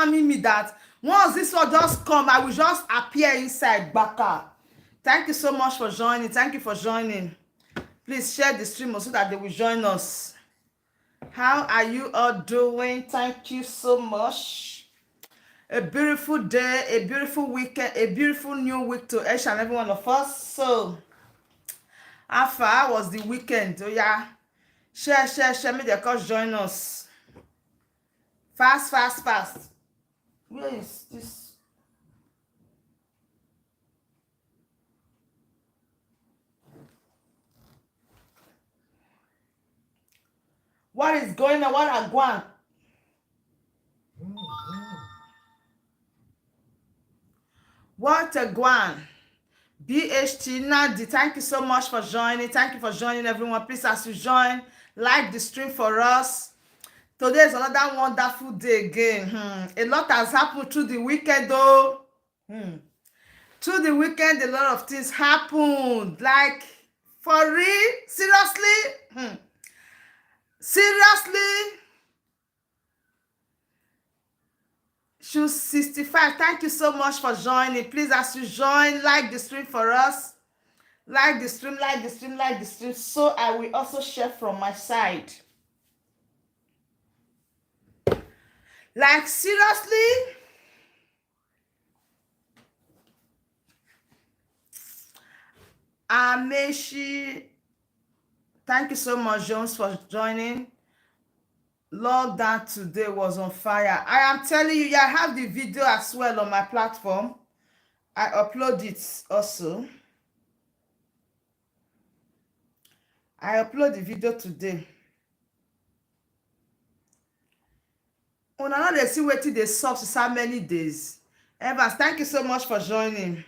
spamming me that once this one just come, I will just appear inside Baka. Thank you so much for joining. Thank you for joining. Please share the stream so that they will join us. How are you all doing? Thank you so much. A beautiful day, a beautiful weekend, a beautiful new week to each and every one of us. So, how far was the weekend? Oh yeah. Share. Make the coach join us. Fast. Where is this? What is going on? What are going? What a guan. BHT Nadi, thank you so much for joining. Thank you for joining, everyone. Please, as you join, like the stream for us. Today is another wonderful day again. A lot has happened through the weekend, though. Through the weekend, a lot of things happened. Like, for real? Seriously? Seriously? Shoe 65, thank you so much for joining. Please, as you join, like the stream for us. Like the stream, so I will also share from my side. Like, seriously? Ameshi, thank you so much, Jones, for joining. Lockdown today was on fire. I am telling you, I have the video as well on my platform. I upload it also. I upload the video today. Una no dey see wetin dey sup since how many days. Evans, thank you so much for joining.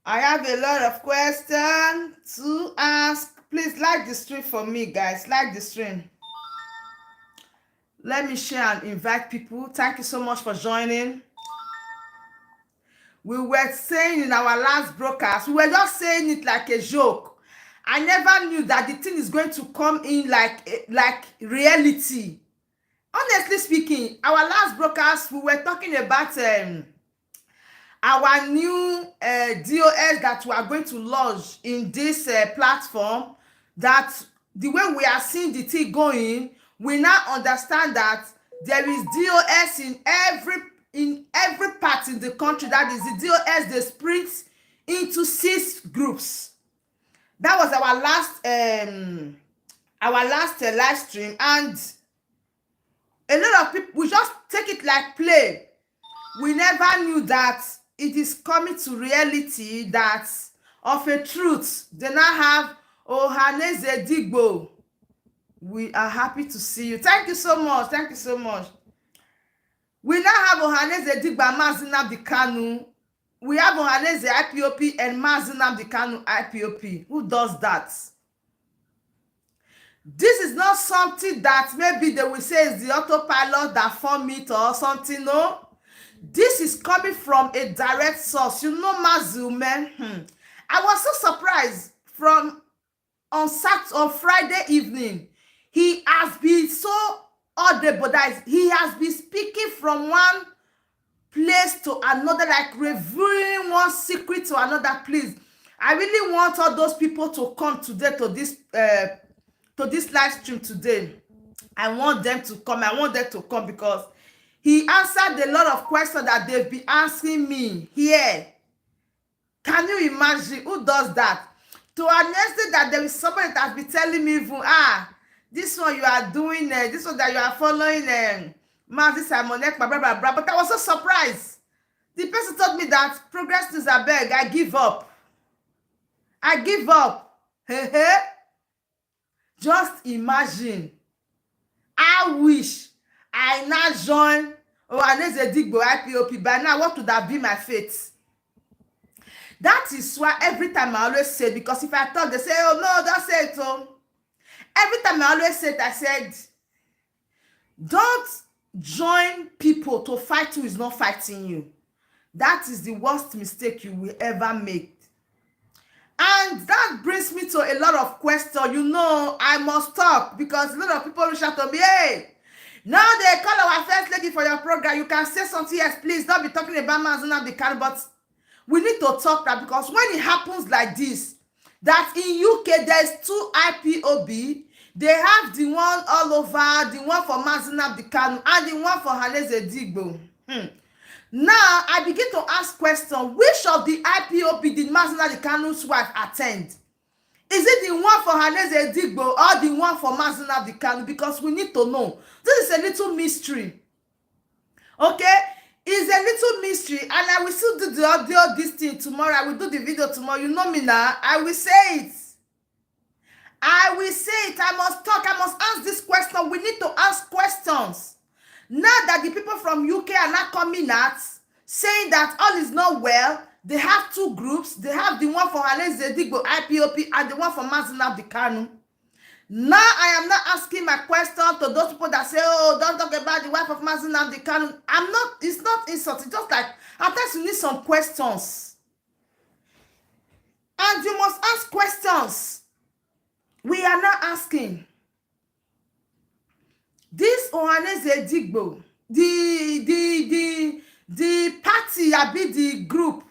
I have a lot of questions to ask. Please like the stream for me, guys. Like the stream. Let me share and invite people. Thank you so much for joining. We were saying in our last broadcast, we were just saying it like a joke. I never knew that the thing is going to come in like reality. Honestly speaking, our last broadcast, we were talking about our new DOS that we are going to launch in this platform. That the way we are seeing the thing going, we now understand that there is DOS in every part in the country. That is the DOS they split into 6 groups. That was our last live stream, and a lot of people, we just take it like play. We never knew that it is coming to reality, that of a truth. They now have Ohanaeze Digbo. We are happy to see you. Thank you so much. Thank you so much. We now have Ohanaeze Digbo and Mazi Nnamdi Kanu. We have Ohanaeze IPOP and Mazi Nnamdi Kanu IPOP. Who does that? This is not something that maybe they will say is the autopilot that formed it or something. No. This is coming from a direct source. You know, Mazi, man. I was so surprised on Friday evening. He has been so audible that he has been speaking from one place to another, like revealing one secret to another place. I really want all those people to come today to this live stream today. I want them to come because he answered a lot of questions that they've been asking me here. Can you imagine who does that? To Ohanaeze, that there is somebody that has been telling me, this one you are doing, this one that you are following, Mazi Simonekpa, blah, blah, blah. But I was so surprised. The person told me that progress is a beg. I give up. Just imagine. I wish I now join Ohanaeze Digbo IPOP. By now, what would have been my fate? That is why every time I always say, because if I talk, they say, oh no, don't say it. Oh. Every time I always say it, I said, don't join people to fight who is not fighting you. That is the worst mistake you will ever make. And that brings me to a lot of questions. You know, I must talk because a lot of people reach out to me, hey, now they call our thank you for your program. You can say something else, please. Don't be talking about Mazi Nnamdi Kanu, but we need to talk that because when it happens like this, that in UK there's 2 IPOB, they have the one all over, the one for Mazi Nnamdi Kanu and the one for Ohanaeze Digbo. Now I begin to ask question: which of the IPOB did Mazi Nnamdi Kanu's wife attend? Is it the one for Ohanaeze Digbo or the one for Mazi Nnamdi Kanu? Because we need to know. This is a little mystery. Okay? It's a little mystery, and I will still do the audio this thing tomorrow. I will do the video tomorrow. You know me now. I will say it. I will say it. I must talk. I must ask this question. We need to ask questions. Now that the people from UK are not coming out, saying that all is not well, they have 2 groups. They have the one for Ohanaeze Digbo, IPOP, and the one for Mazi Nnamdi Kanu. Now I am not asking my question to those people that say, oh, don't talk about the wife of Mazi Nnamdi Kanu. I'm not, it's not insult. It's just like, at times you need some questions. And you must ask questions. We are not asking. This Ohanaeze Digbo, the party, I be the group.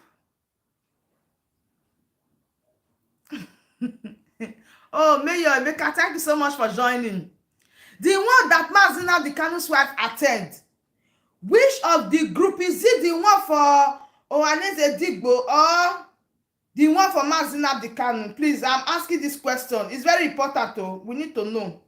Oh, Mayor Emeka, thank you so much for joining. The one that Mazi Nnamdi Kanu's wife attend. Which of the group is it? The one for Ohanaeze Digbo or the one for Mazi Nnamdi Kanu? Please, I'm asking this question. It's very important though. We need to know.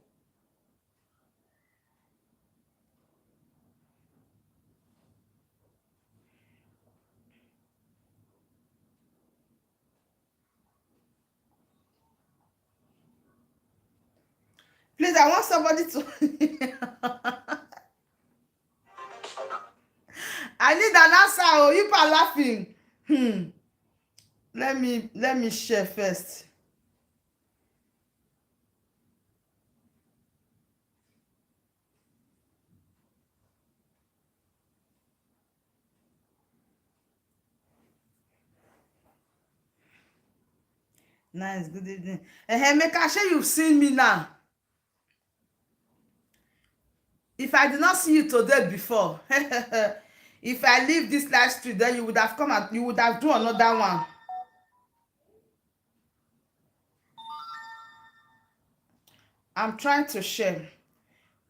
Please, I want somebody to... I need an answer. Oh, you are laughing. Let me share first. Nice, good evening. Make sure you've seen me now. If I did not see you today before, if I leave this live stream, then you would have come and you would have done another one. I'm trying to share.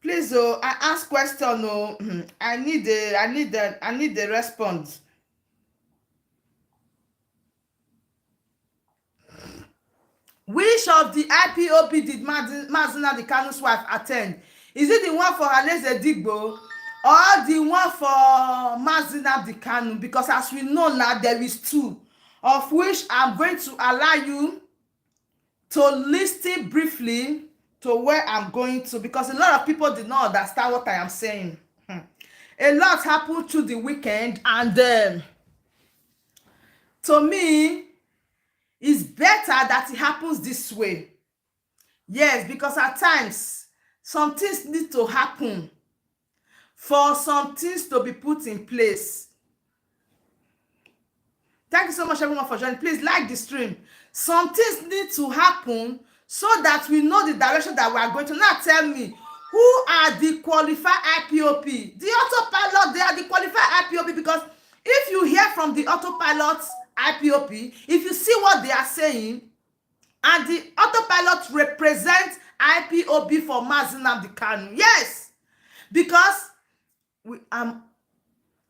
Please, oh, I ask question. Oh, I need the response. Which of the IPOB did Mazi Nnamdi Kanu's wife attend? Is it the one for Ohanaeze Digbo or the one for Mazi Nnamdi Kanu? Because as we know now, there is 2, of which I'm going to allow you to listen briefly to where I'm going to, because a lot of people did not understand what I am saying. A lot happened through the weekend, and to me, it's better that it happens this way. Yes, because at times, some things need to happen for some things to be put in place. Thank you so much, everyone, for joining. Please like the stream. Some things need to happen so that we know the direction that we are going to. Now tell me, who are the qualified IPOP? The autopilot, they are the qualified IPOP, because if you hear from the autopilot IPOP, if you see what they are saying, and the autopilot represents IPOB for Mazi Nnamdi Kanu. Yes, because I'm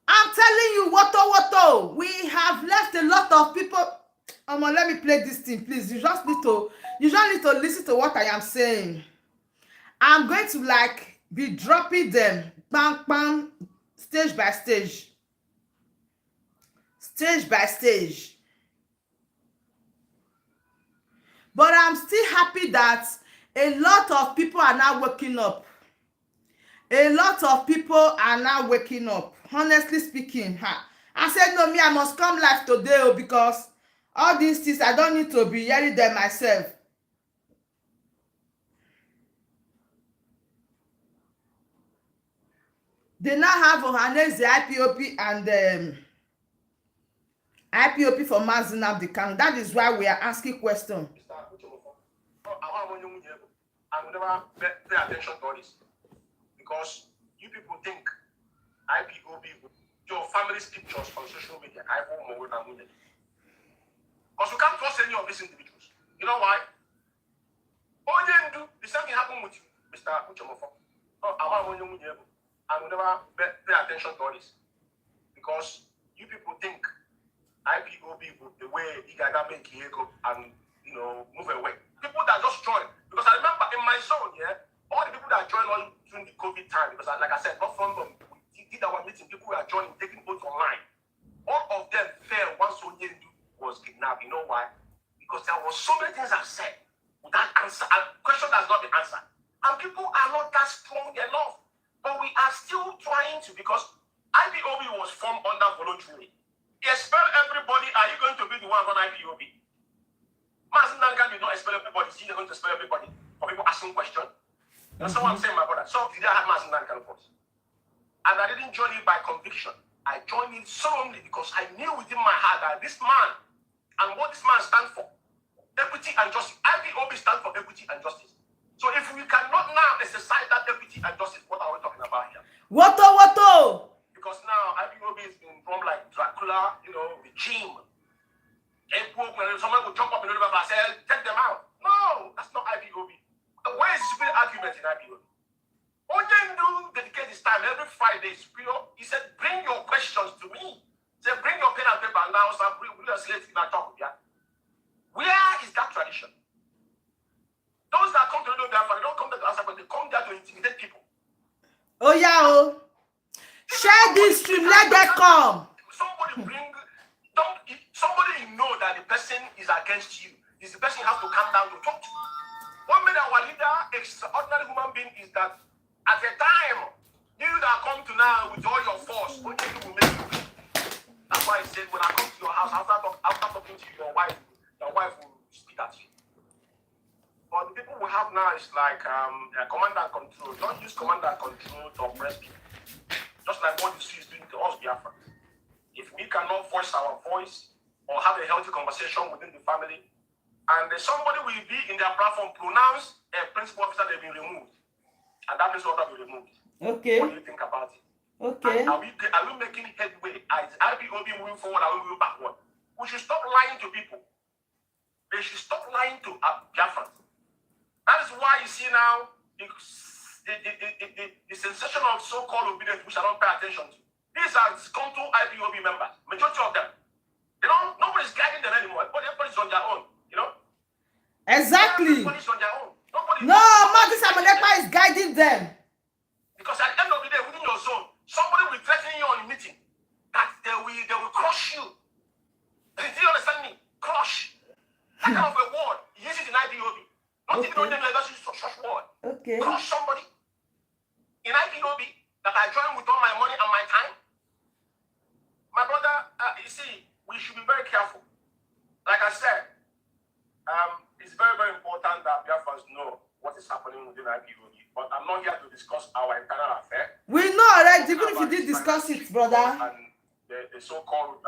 telling you, Woto, we have left a lot of people. Let me play this thing, please. You just need to listen to what I am saying. I'm going to like be dropping them, bang, bang, stage by stage. Stage by stage. But I'm still happy that a lot of people are now waking up. A lot of people are now waking up. Honestly speaking, I said, no, me, I must come live today because all these things, I don't need to be hearing them myself. They now have Ohanaeze IPOP and IPOP for Mazi Nnamdi Kanu. That is why we are asking questions. I will never pay attention to all this, because you people think your family's pictures on social media. Because you can't trust any of these individuals. You know why? All they do, the same thing happened with you, Mr. Uchemofo. I will never pay attention to all this. Because you people think IPOB the way you guys make Kiego and move away. People that just join. Because I remember in my zone, all the people that joined on during the COVID time, because like I said, not from them, we did our meeting, people were joining, taking votes online. All of them fell once Onyendu was kidnapped. You know why? Because there was so many things I've said without answer. And question has not been answered. And people are not that strong enough. But we are still trying to, because IPOB was formed under voluntary. He expelled everybody. Are you going to be the one on IPOB? Mazen Nangan did not expel everybody. See, they're going to expel everybody for people asking questions. That's what I'm saying, my brother. So did I have Mazen Nangan force? And I didn't join it by conviction. I joined it solemnly because I knew within my heart that this man and what this man stands for, equity and justice. IPOB stands for equity and justice. So if we cannot now exercise that equity and justice, what are we talking about here? What? Because now IPOB is being run like Dracula, regime. Someone will jump up in the river and say, take them out. No, that's not IPOB. Where is the spirit argument in IPOB? Onyendu dedicate his time every Friday. He said, bring your questions to me. He said, bring your pen and paper now. So bring a slate in our talk. Yeah? Where is that tradition? Those that come to know their family, they don't come there to answer, but they come there to intimidate people. Oh, yeah. Share this stream. Let them come. Somebody know that the person is against you. Is the person you have to calm down to talk to. What made our leader extraordinary human being is that at the time, you that come to now with all your force, only you will make you. That's why I said when I come to your house, after talking to your wife will speak at you. But the people we have now is like command and control. Don't use command and control to oppress people. Just like what you see is doing to us, Biafra. If we cannot voice our voice or have a healthy conversation within the family, and somebody will be in their platform pronounce a principal officer they've been removed, and that principal officer will be removed. Okay. What do you think about it? Okay. Are we making headway? Is IPOB moving forward? Are we moving backward? We should stop lying to people. They should stop lying to Biafrans. That is why you see now the sensation of so-called obedience which I don't pay attention to. These are disgruntled IPOB members. Majority of them. Nobody's guiding them anymore. Everybody's on their own. Exactly. Everybody's on their own. No, Marcus Simonekpa is guiding them. Because at the end of the day, within your zone, somebody will threaten you on a meeting that they will crush you. Do you understand me? Crush. That kind of a word. He uses it in IPOB. Not even on them like that, use such word. Okay. Crush somebody in IPOB that I join with all my money and my time. My brother, you see, we should be very careful. Like I said, it's very, very important that Biafrans know what is happening within IPOB. But I'm not here to discuss our internal affair. We know already, even if you did discuss it, brother. And the so-called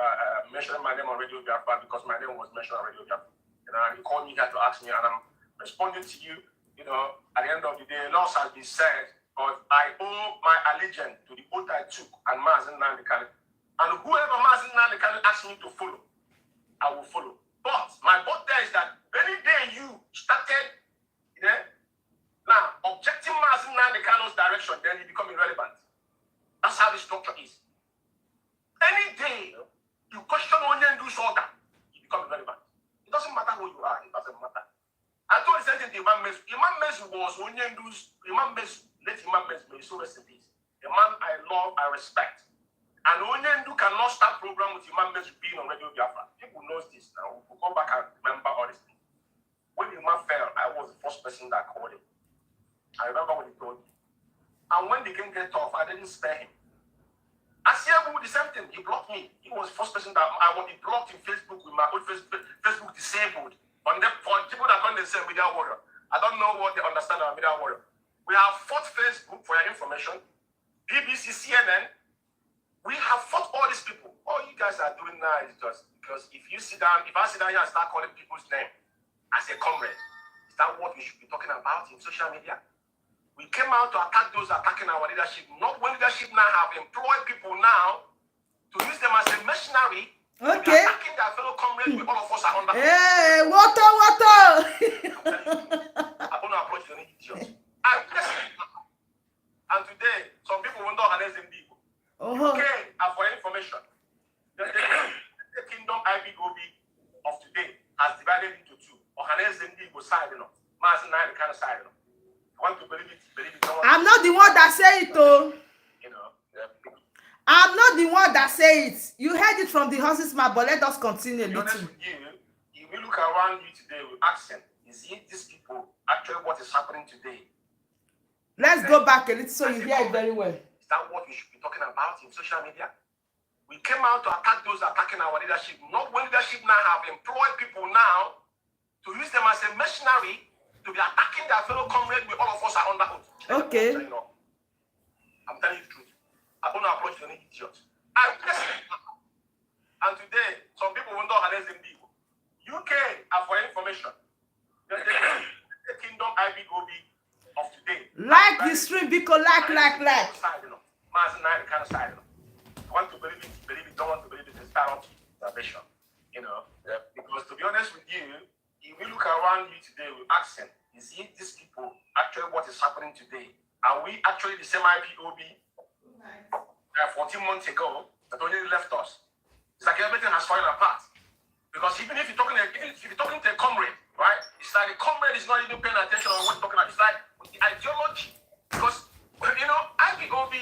mentioning my name on Radio Biafra because my name was mentioned on Radio Biafra. And he called me here to ask me, and I'm responding to you. At the end of the day, loss has been said, but I owe my allegiance to the oath I took and Mazen Nandekane. And whoever Mazen Nandekane asks me to follow, I will follow. But my vote there is that any day you started, now objecting Mazen Nandekane's direction, then you become irrelevant. That's how the structure is. Any day you question Onyendu's order, you become irrelevant. It doesn't matter who you are, it doesn't matter. I told the same thing to Imam Mesu. Imam Mesu was Onyendu's, Imam Mesu, let Imam Mesu, may so rest in peace. A man I love, I respect. And Onyendu cannot start program with Imam Mesu being on Radio Biafra. People knows this now. We'll go back and remember all this thing. When Imam fell, I was the first person that called him. I remember when he told me. And when the game get tough, I didn't spare him. Asiabu, the same thing. He blocked me. He was the first person that he blocked in Facebook with my old Facebook disabled. For people that don't say media warrior. I don't know what they understand about media warrior. We have fought Facebook for your information. BBC, CNN. We have fought all these people. All you guys are doing now is just because if I sit down here and start calling people's name as a comrade, is that what we should be talking about in social media? We came out to attack those attacking our leadership. Not when leadership now have employed people now to use them as a mercenary. To be attacking their fellow comrades. All of us are under. Hey, water. I don't know approach to any idiot. And today, some people will not Ohanaeze people. Okay, and for information, the kingdom IBOB of today has divided into two. Ohanaeze people side, Mazi the kind of side, Want to believe it, I'm not the one that say it, though. I'm not the one that say it. You heard it from the horse's mouth, but let us continue. To be honest with you, if we look around you today with accent, is it these people actually what is happening today? Let's go back a little so you hear it very well. Is that what we should be talking about in social media? We came out to attack those attacking our leadership. Not when leadership now have employed people now to use them as a mercenary to be attacking their fellow comrades. We all of us are under oath. Okay. I'm telling you the truth. I don't approach to any idiot. And today, some people will not Ohanaeze people. UK, for information, the kingdom IBOB of today. Like the stream, because like. Mazi the kind of side, Want to believe it, don't want to believe it, it's not salvation. Because to be honest with you, if we look around you today with accent, is it these people actually what is happening today? Are we actually the same IPOB 14 months ago that only left us? It's like everything has fallen apart. Because even if you're talking to a comrade, right? It's like a comrade is not even paying attention on what you're talking about. It's like the ideology. Because, IPOB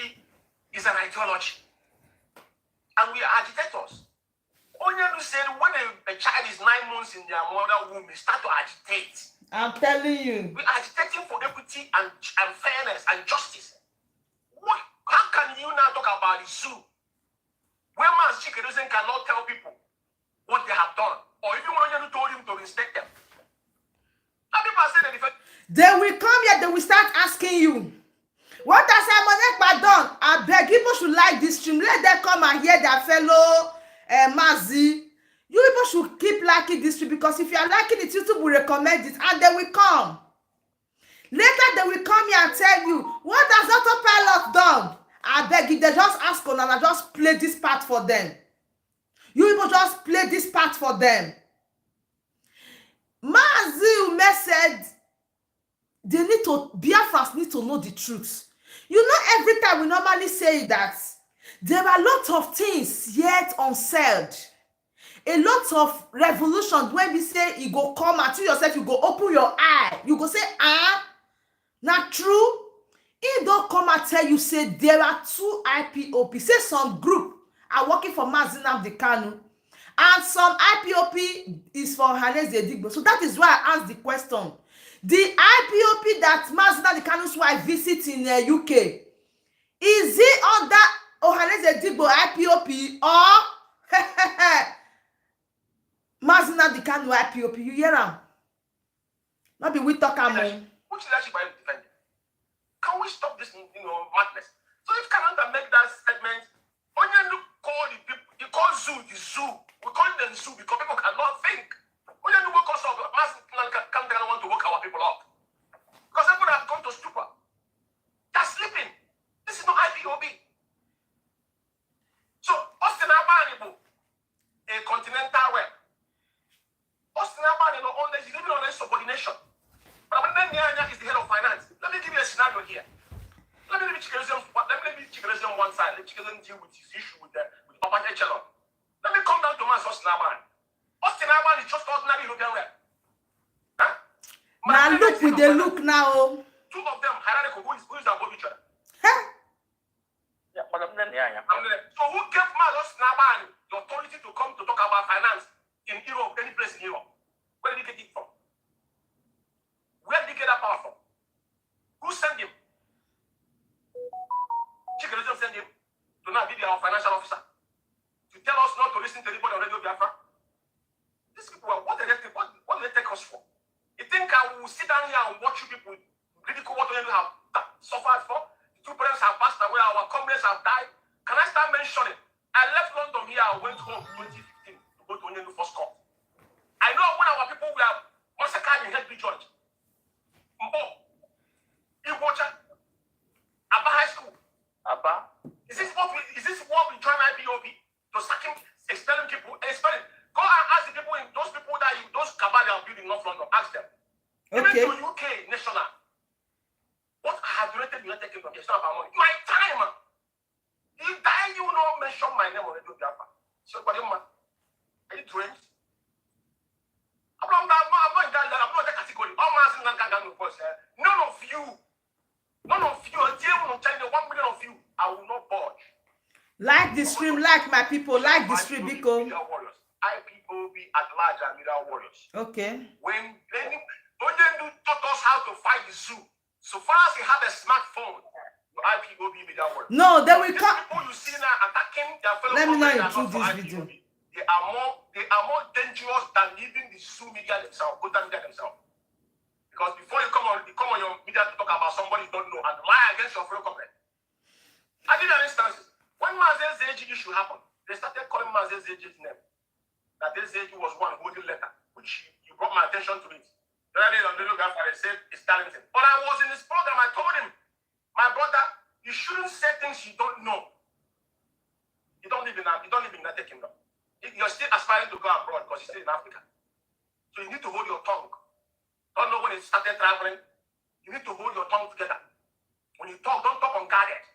is an ideology. And we are agitators. Ohanaeze said when a child is 9 months in their mother womb, they start to agitate. I'm telling you. We're agitating for equity and fairness and justice. What? How can you now talk about the zoo? Where Mazi Chikedozie cannot tell people what they have done, or even when you told him to respect them. And people are saying that they will come here, they will start asking you, what has Simonekpa done? I beg, people should like this stream. Let them come and hear their fellow Mazi. You people should keep liking this stream, because if you are liking it, YouTube will recommend it and they will come. Later, they will come here and tell you, what has Autopilot done? I beg you, they just ask on and I just play this part for them. You people just play this part for them. Mazi said, they need to, Biafrans need to know the truth. You know, every time we normally say that there are a lot of things yet unsaid. A lot of revolutions when we say you go come out to yourself, you go open your eye, you go say, not true. He don't come and tell you, say there are two IPOP. Say some group are working for Mazi Nnamdi Kanu, and some IPOP is for Ohanaeze. So that is why I asked the question. The IPOP that Mazi Nnamdi Kanu's wife visits in the UK, is it under Ohanaeze IPOP or Mazi Nnamdi Kanu IPOP? You hear him? Not be we talk about. Which leadership are you defending? Can we stop this, madness? So if Canada make that statement, Ohanaeze call the people, you call zoo the zoo. We call them zoo because people cannot think. Ohanaeze woke us up. Mazi Nnamdi Kanu want to wake our people up because everyone have gone to stupor. They're sleeping. This is not IPOB. So Austin Abanibu, a continental web. Austin Abanibu is living on a subordination. But Nyanya is the head of finance. Let me give you a scenario here. Let me leave Chikedozie on one side. Let Chikedozie deal with his issue with upper echelon. Let me come down to Austin Abanibu. Austin Abanibu is just ordinary European rep. Huh? Now look with the look now. Two of them hierarchical. Who is above each other? Huh? Yeah. So who gave Austin Abanibu the authority to come to talk about finance in Europe, any place in Europe? Where did he get it from? Where did he get that power from? Who sent him? Chikedozie sent him to now be our financial officer. To tell us not to listen to anybody on Radio Biafra. These people, what do they take us for? You think I will sit down here and watch you people ridicule what we have suffered for? The two parents have passed away, our comrades have died. Can I start mentioning? I left London here, I went home in 2015 to go to Ohanaeze first call. I know when our people were massacred in Headley George. Abba High School. Abba. Is this what we join IPOB? To start expelling people, expelling. Go and ask the people those cabal that are building North London, ask them. Okay. Even to UK national. What I have donated the United Kingdom, it's not about money. My time. If that you not mention my name on Radio Biafra. So what man? Are you drenched? I'm not in that category. All man none of you, until 1 million of you, I will not budge. Like the stream, like my people, like the stream, because IPOB at large are media warriors. Okay. When Onyendu taught us how to fight the zoo, so far as you have a smartphone, your IPOB media warriors. No, then we come. People you see now attacking their fellow. Let me not include this video. They are more dangerous than even the zoo media themselves, Kota media themselves. Because before you come on your media to talk about somebody you don't know and lie against your fellow comrade. I did an instances. When Ohanaeze issue happened, they started calling Ohanaeze's name. That this was one holding letter, which you brought my attention to it. The other day on the look after they said it's talented. But I was in his program, I told him, my brother, you shouldn't say things you don't know. You don't live in the United Kingdom. You're still aspiring to go abroad because you're still in Africa. So you need to hold your tongue. Don't know when it started traveling. You need to hold your tongue together. When you talk, don't talk unguarded.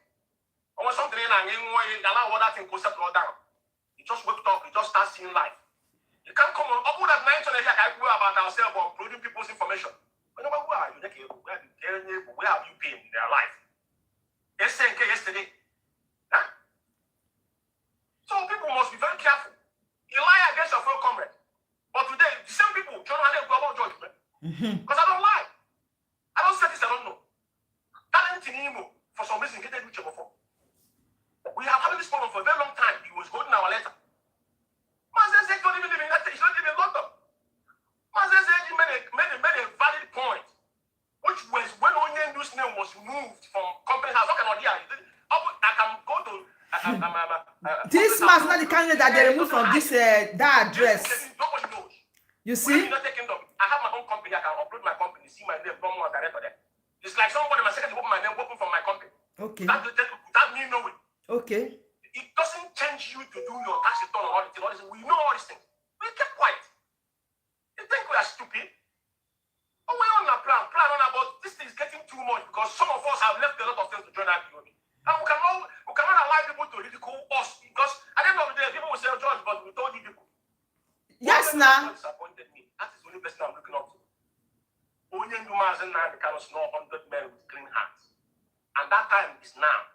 Or when something allow all that thing to settle down. You just wake up, you just start seeing life. You can't come on. Up that 9 here, I go about ourselves or uploading people's information. But who are you? Where have you been in their life? Yesterday. Huh? So people must be very careful. You lie against your fellow comrade. But today, the same people, John Hane go about judgment. Because I don't lie. I don't say this, I don't know. Talent in Imo, for some reason, get a picture before. We have had this problem for a very long time. He was holding our letter. Ohanaeze don't even live in that. He's not even in London. Ohanaeze made a valid point, which was when Onyendu's name was moved from company house. I can go to. This man's not the candidate that they removed from this that address. Nobody knows. You see? I have my own company. I can upload my company. See my name. No more director there. It's like somebody my second open my name, working from my company. Okay. That me know it. Okay. It doesn't change you to do your tax return or auditing. All this. We know all these things. We keep quiet. You think we are stupid? Oh, we're on a plan on about this thing is getting too much because some of us have left a lot of things to join IPOB. And we cannot allow people to ridicule us because at the end of the day, people will say, George, but we told you people. Yes, now. Disappointed me. That is the only person I'm looking up to. Onyendu Mazen and the kind of 100 men with clean hands. And that time is now.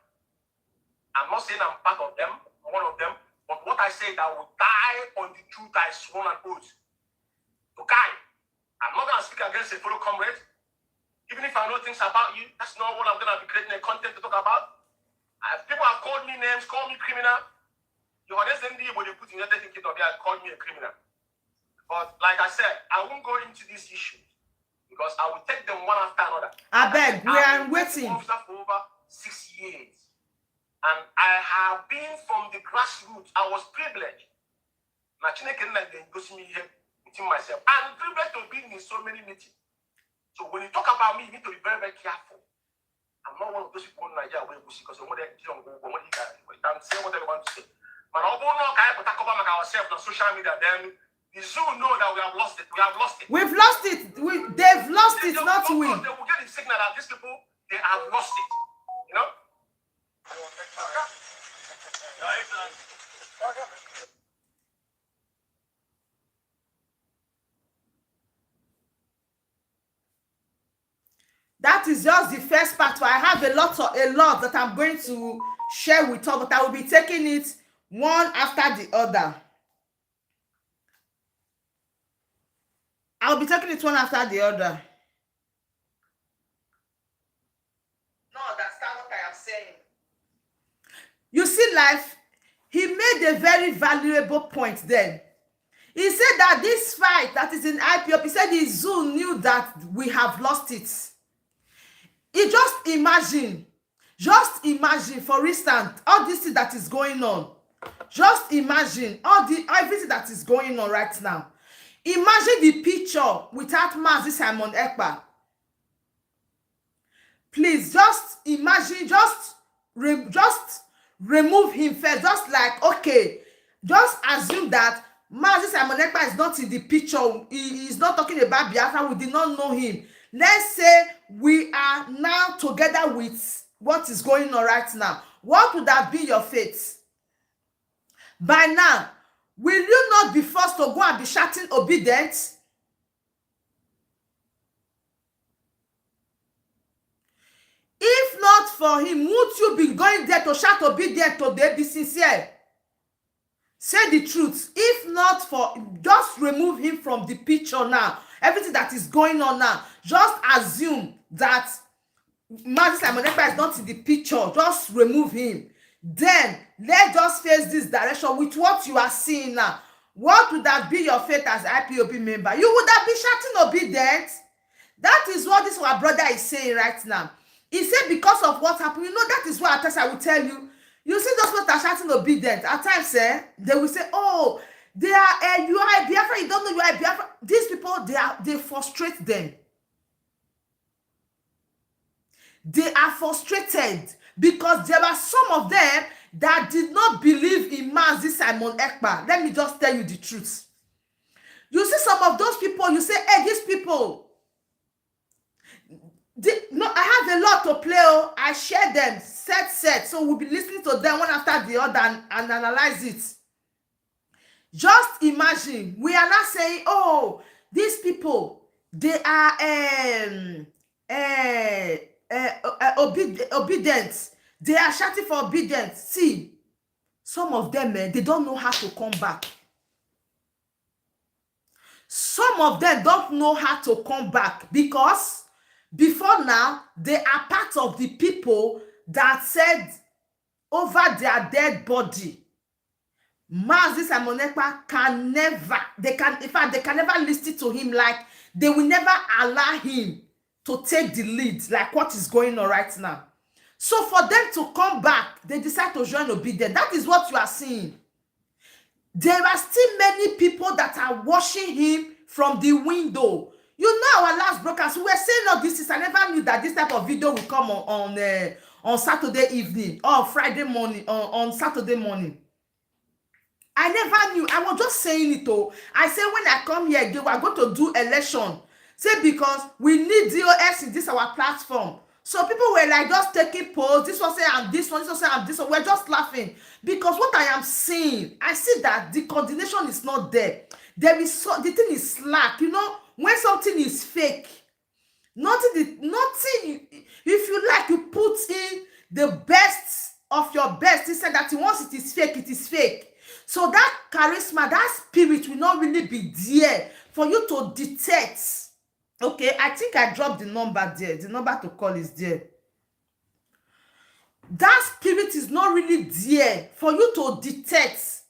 I'm not saying I'm part of them, one of them, but what I said, I will die on the truth I sworn an oath. Okay, I'm not going to speak against a fellow comrade. Even if I know things about you, that's not what I'm going to be creating a content to talk about. People have called me names, called me criminal. You understand when you put in United Kingdom, they have called me a criminal. But like I said, I won't go into this issue because I will take them one after another. I beg, we are waiting. For over 6 years. And I have been from the grassroots. I was privileged. Myself. I'm privileged to be in so many meetings. So when you talk about me, you need to be very, very careful. I'm not one of those people in Nigeria because I'm can say whatever I want to say. But I don't know talk about ourselves on social media. Then the zoo know that we have lost it. We have lost it. We've lost it. They've lost it, not we. They will get the signal that these people, they have lost it. You know? That is just the first part. I have a lot that I'm going to share with you, but I will be taking it one after the other. I'll be taking it one after the other. No, that's not what I am saying. You see, life, he made a very valuable point then. He said that this fight that is in IPOB, he said the zoo knew that we have lost it. He just imagine, for instance, all this thing that is going on. Just imagine everything that is going on right now. Imagine the picture without Mazi Simonekpa. please just imagine, just remove him first. Just like, okay, just assume that Mazi Simonekpa is not in the picture. He is not talking about Biafra. We did not know him. Let's say we are now together with what is going on right now. What would have been your fate? By now, will you not be forced to go and be shouting obedient? If not for him, would you be going there to shout obedient today? Be sincere. Say the truth. If not for, just remove him from the picture now. Everything that is going on now, just assume that Mazi Simonekpa is not in the picture. Just remove him. Then let's just face this direction with what you are seeing now. What would have been your fate as IPOB member? You would have been shouting obedient. That is what this our brother is saying right now. He said because of what happened, you know, that is what at times I will tell you. You see those people that are shouting obedient. At times, they will say, oh, they are you are a Biafra, you don't know you are a Biafra. These people, they frustrate them. They are frustrated because there are some of them that did not believe in Mazi Simonekpa. Let me just tell you the truth. You see some of those people, you say, hey, these people, no, I have a lot to play. Oh, I share them, set. So we'll be listening to them one after the other and analyze it. Just imagine, we are not saying, oh, these people, they are obedient. They are shouting for obedience. See, some of them, they don't know how to come back. Some of them don't know how to come back because before now, they are part of the people that said over their dead body, Mazi Simonekpa can never, in fact, they can never listen to him. Like, they will never allow him to take the lead, like what is going on right now. So for them to come back, they decide to join obedient. That is what you are seeing. There are still many people that are watching him from the window. You know, our last broadcast, we were saying all this. I never knew that this type of video will come on Saturday evening or Friday morning, on Saturday morning. I never knew. I was just saying it. Oh, I said when I come here again, we are going to do election. Say because we need DOS in this our platform. So people were like just taking polls. This one say I'm this one. This one say I'm this one. We're just laughing because what I am seeing, I see that the coordination is not there. There is the thing is slack. You know, when something is fake, nothing. If you like, you put in the best of your best. Instead that once it is fake, it is fake. So that charisma, that spirit will not really be there for you to detect. Okay, I think I dropped the number there. The number to call is there. That spirit is not really there for you to detect.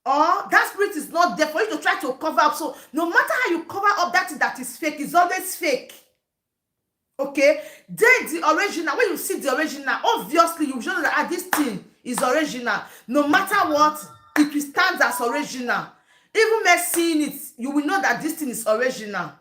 Or that spirit is not there for you to try to cover up. So no matter how you cover up that thing that is fake, is always fake. Okay, then the original, when you see the original, obviously you show that this thing is original. No matter what, it will stand as original. Even by seeing it, you will know that this thing is original.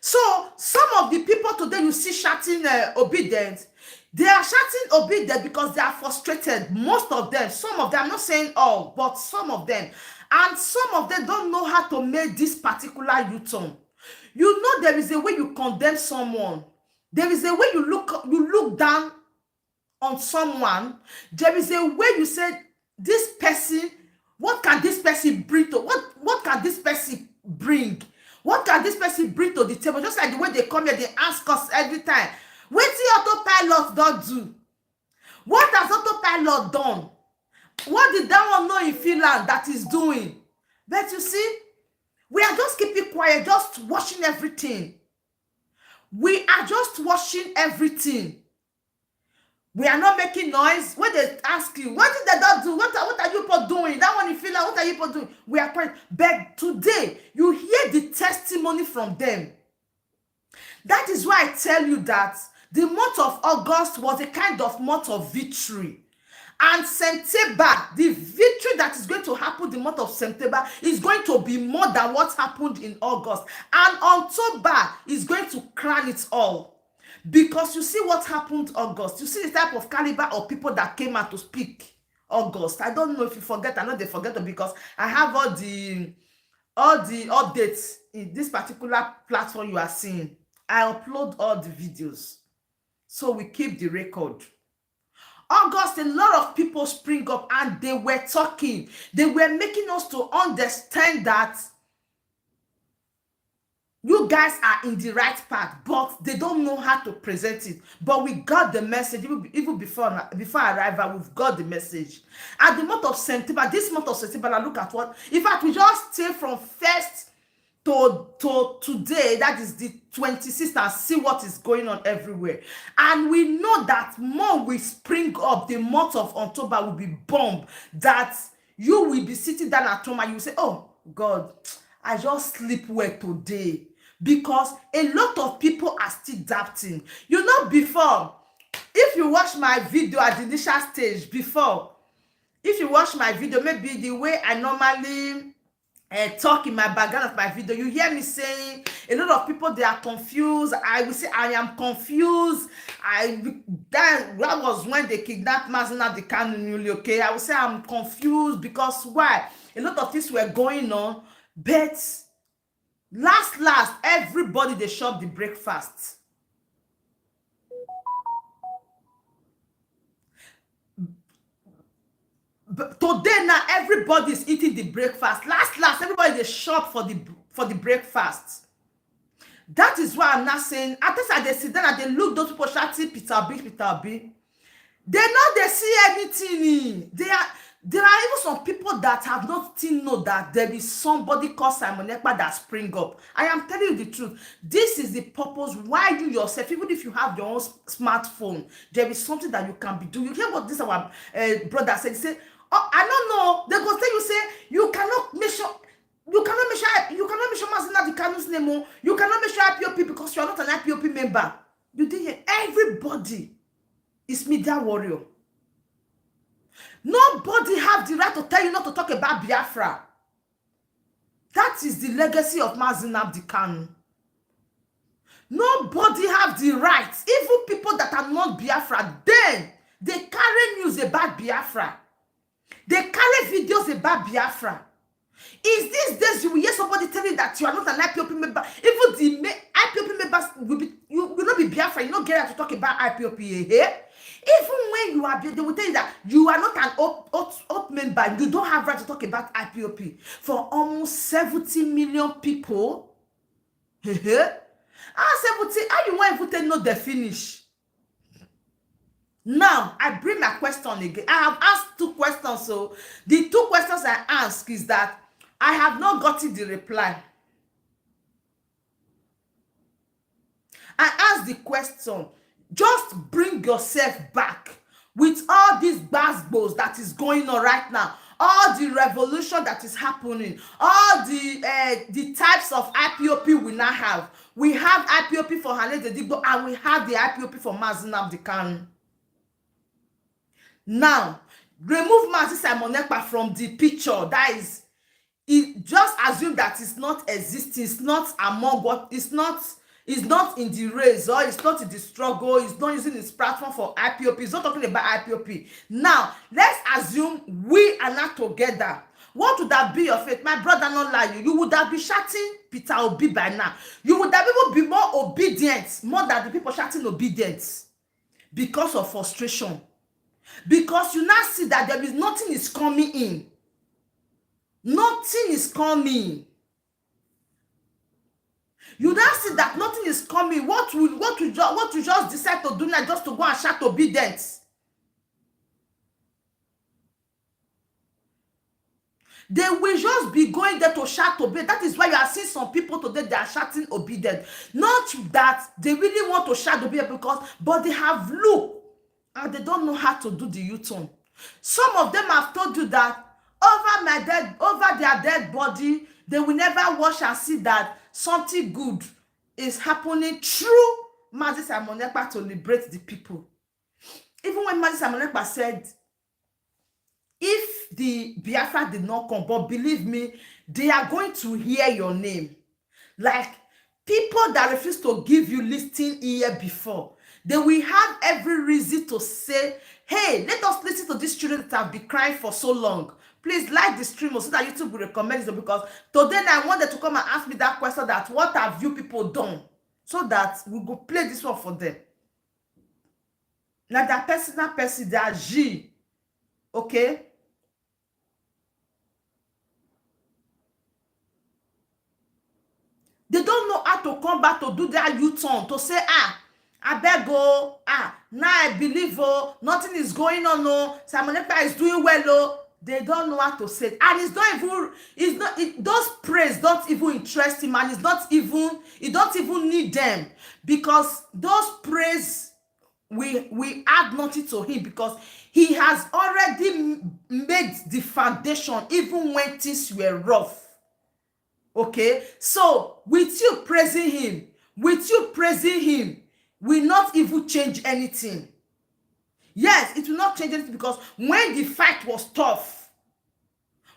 So some of the people today you see shouting obedient, they are shouting obedient because they are frustrated. Most of them, some of them, I'm not saying all, but some of them. And some of them don't know how to make this particular U-turn. You know there is a way you condemn someone. There is a way you look down on someone. There is a way you say, this person, what can this person bring to, what can this person bring? What can this person bring to the table? Just like the way they come here, they ask us every time, what the autopilot don't do? What has autopilot done? What did that one know in Finland that is doing? But you see, we are just keeping quiet, just watching everything. We are just watching everything. We are not making noise. When they ask you, what did they not do? What are you people doing? That one in Finland, what are you people doing? We are quiet. But today, you hear the testimony from them. That is why I tell you that the month of August was a kind of month of victory. And September, the victory that is going to happen the month of September is going to be more than what happened in August. And October is going to crown it all. Because you see what happened August. You see the type of caliber of people that came out to speak August. I don't know if you forget. I know they forget it because I have all the updates in this particular platform you are seeing. I upload all the videos. So we keep the record. August, a lot of people spring up and they were talking. They were making us to understand that you guys are in the right path, but they don't know how to present it. But we got the message, even before arrival, we've got the message. At the month of September, this month of September, I look at what, in fact, we just stay from 1st to today, that is the 26th, and see what is going on everywhere. And we know that more will spring up, the month of October will be bomb, that you will be sitting down at home and you will say, oh God, I just sleep well today. Because a lot of people are still doubting. You know, before, if you watch my video at the initial stage, before, if you watch my video, maybe the way I normally talk in my background of my video, you hear me saying a lot of people, they are confused. I will say I am confused. That was when they kidnapped Mazinab Kanu, okay? I will say I'm confused because why? A lot of things were going on, but last everybody they shop the breakfast. But today now everybody is eating the breakfast. Last everybody they shop for the breakfast. That is why I'm not saying, at least they sit down and they look those people shouting Peter Obi. They know they see anything. There are even some people that have not still know that there is somebody called Simonekpa that spring up. I am telling you the truth. This is the purpose why you yourself, even if you have your own smartphone, there is something that you can be doing. You hear what this our brother said? He said, oh, I don't know. They go say, you say you cannot measure Mazinab Kanu's name. You cannot measure IPOP because you are not an IPOP member. You did hear everybody is media warrior. Nobody have the right to tell you not to talk about Biafra. That is the legacy of Mazinab Kanu. Nobody have the right. Even people that are not Biafra, then they carry news about Biafra. They carry videos about Biafra. Is these days you will hear somebody telling that you are not an IPOP member? Even the IPOP members will not be Biafra. You don't get out to talk about IPOP here. Even when you are, they will tell you that you are not an OP member. You don't have right to talk about IPOP. For almost 70 million people. 70, how you want to know the finish? Now, I bring my question again. I have asked 2 questions. So, the 2 questions I ask is that I have not gotten the reply. I asked the question, just bring yourself back with all these basketballs that is going on right now, all the revolution that is happening, all the types of IPOP we now have. We have IPOP for Ohanaeze and we have the IPOP for Mazinab Kanu. Now, remove Simonekpa from the picture. That is, it just assume that it's not existing, it's not among what, it's not in the race, or it's not in the struggle, it's not using its platform for IPOP, it's not talking about IPOP. Now, let's assume we are not together. What would that be your fate? My brother, not lie you would have been shouting Peter Obi by now. You would have even been more obedient, more than the people shouting obedience, because of frustration. Because you now see that there is nothing is coming in. Nothing is coming. You now see that nothing is coming. What you just decide to do now, just to go and shout obedience. They will just be going there to shout obedience. That is why you are seeing some people today, they are shouting obedience. Not that they really want to shout obedience, but they have looked and they don't know how to do the U-turn. Some of them have told you that over their dead body, they will never watch and see that something good is happening through Simonekpa to liberate the people. Even when Simonekpa said, the Biafra did not come, but believe me, they are going to hear your name. Like people that refuse to give you listening ear before, they will have every reason to say, hey, let us listen to these children that have been crying for so long. Please like the stream so that YouTube will recommend it, because today I wanted to come and ask me that question, that what have you people done, so that we go play this one for them. Now that personal person, they are G. Okay? They don't know how to come back to do their U-turn, to say, I beg now I believe nothing is going on, Simonekpa is doing well, they don't know how to say it. And those praise don't even interest him, and he don't even need them, because those praise we add nothing to him, because he has already made the foundation even when things were rough. Okay, so with you praising him will not even change anything. Yes, it will not change anything, because when the fight was tough,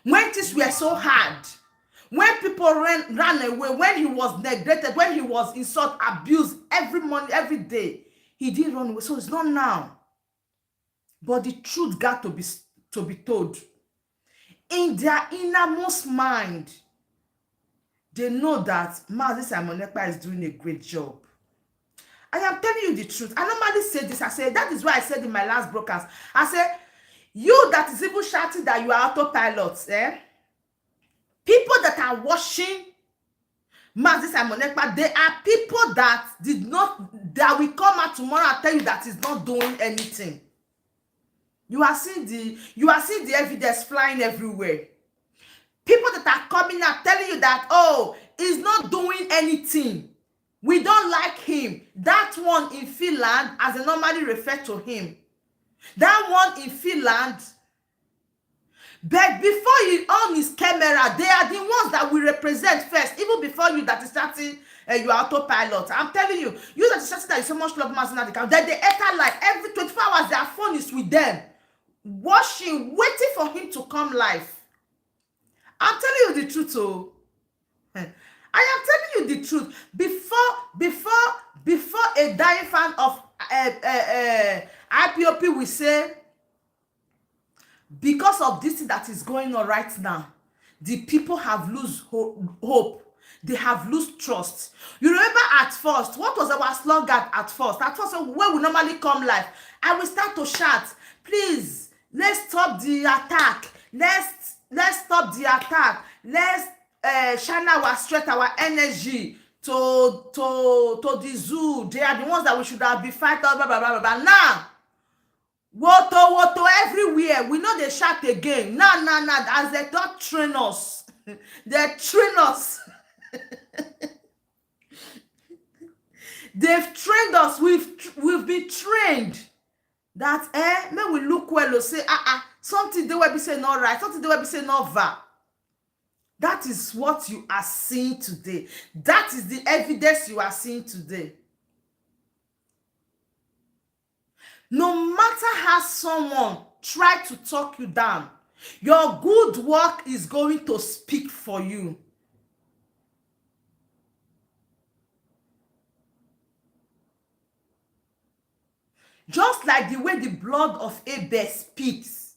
when things were so hard, when people ran away, when he was neglected, when he was insulted, abused every morning, every day, he didn't run away. So it's not now. But the truth got to be told. In their innermost mind, they know that Mazi Simonekpa is doing a great job. I am telling you the truth. I normally say this. I say, that is why I said in my last broadcast, I say, you that is even shouting that you are autopilots, people that are watching Mazi Simonekpa, they are people that will come out tomorrow and tell you that he's not doing anything. You are seeing the evidence flying everywhere. People that are coming out telling you that, he's not doing anything. We don't like him. That one in Finland, as they normally refer to him. That one in Finland. But before you on his camera, they are the ones that will represent first, even before you that is starting your autopilot. I'm telling you, you that is starting that you so much love Mazi Nnamdi Kanu, then they enter live every 24 hours, their phone is with them, watching, waiting for him to come live. I'm telling you the truth, I am telling you the truth. Before a dying fan of IPOP will say, because of this thing that is going on right now, the people have lose hope. They have lose trust. You remember at first, what was our slogan at first? At first, when we normally come live, I will start to shout, please, let's stop the attack. Let's stop the attack. Let's shine our strength, our energy to the zoo. They are the ones that we should have been fighting. Blah, blah, blah, blah. Now, woto everywhere. We know they shout again. Nah. As they don't train us, they train us. They've trained us. We've been trained. That may we look well or say something they will be saying not right, something they will be saying not va. That is what you are seeing today. That is the evidence you are seeing today. No matter how someone try to talk you down, your good work is going to speak for you. Just like the way the blood of Abel speaks.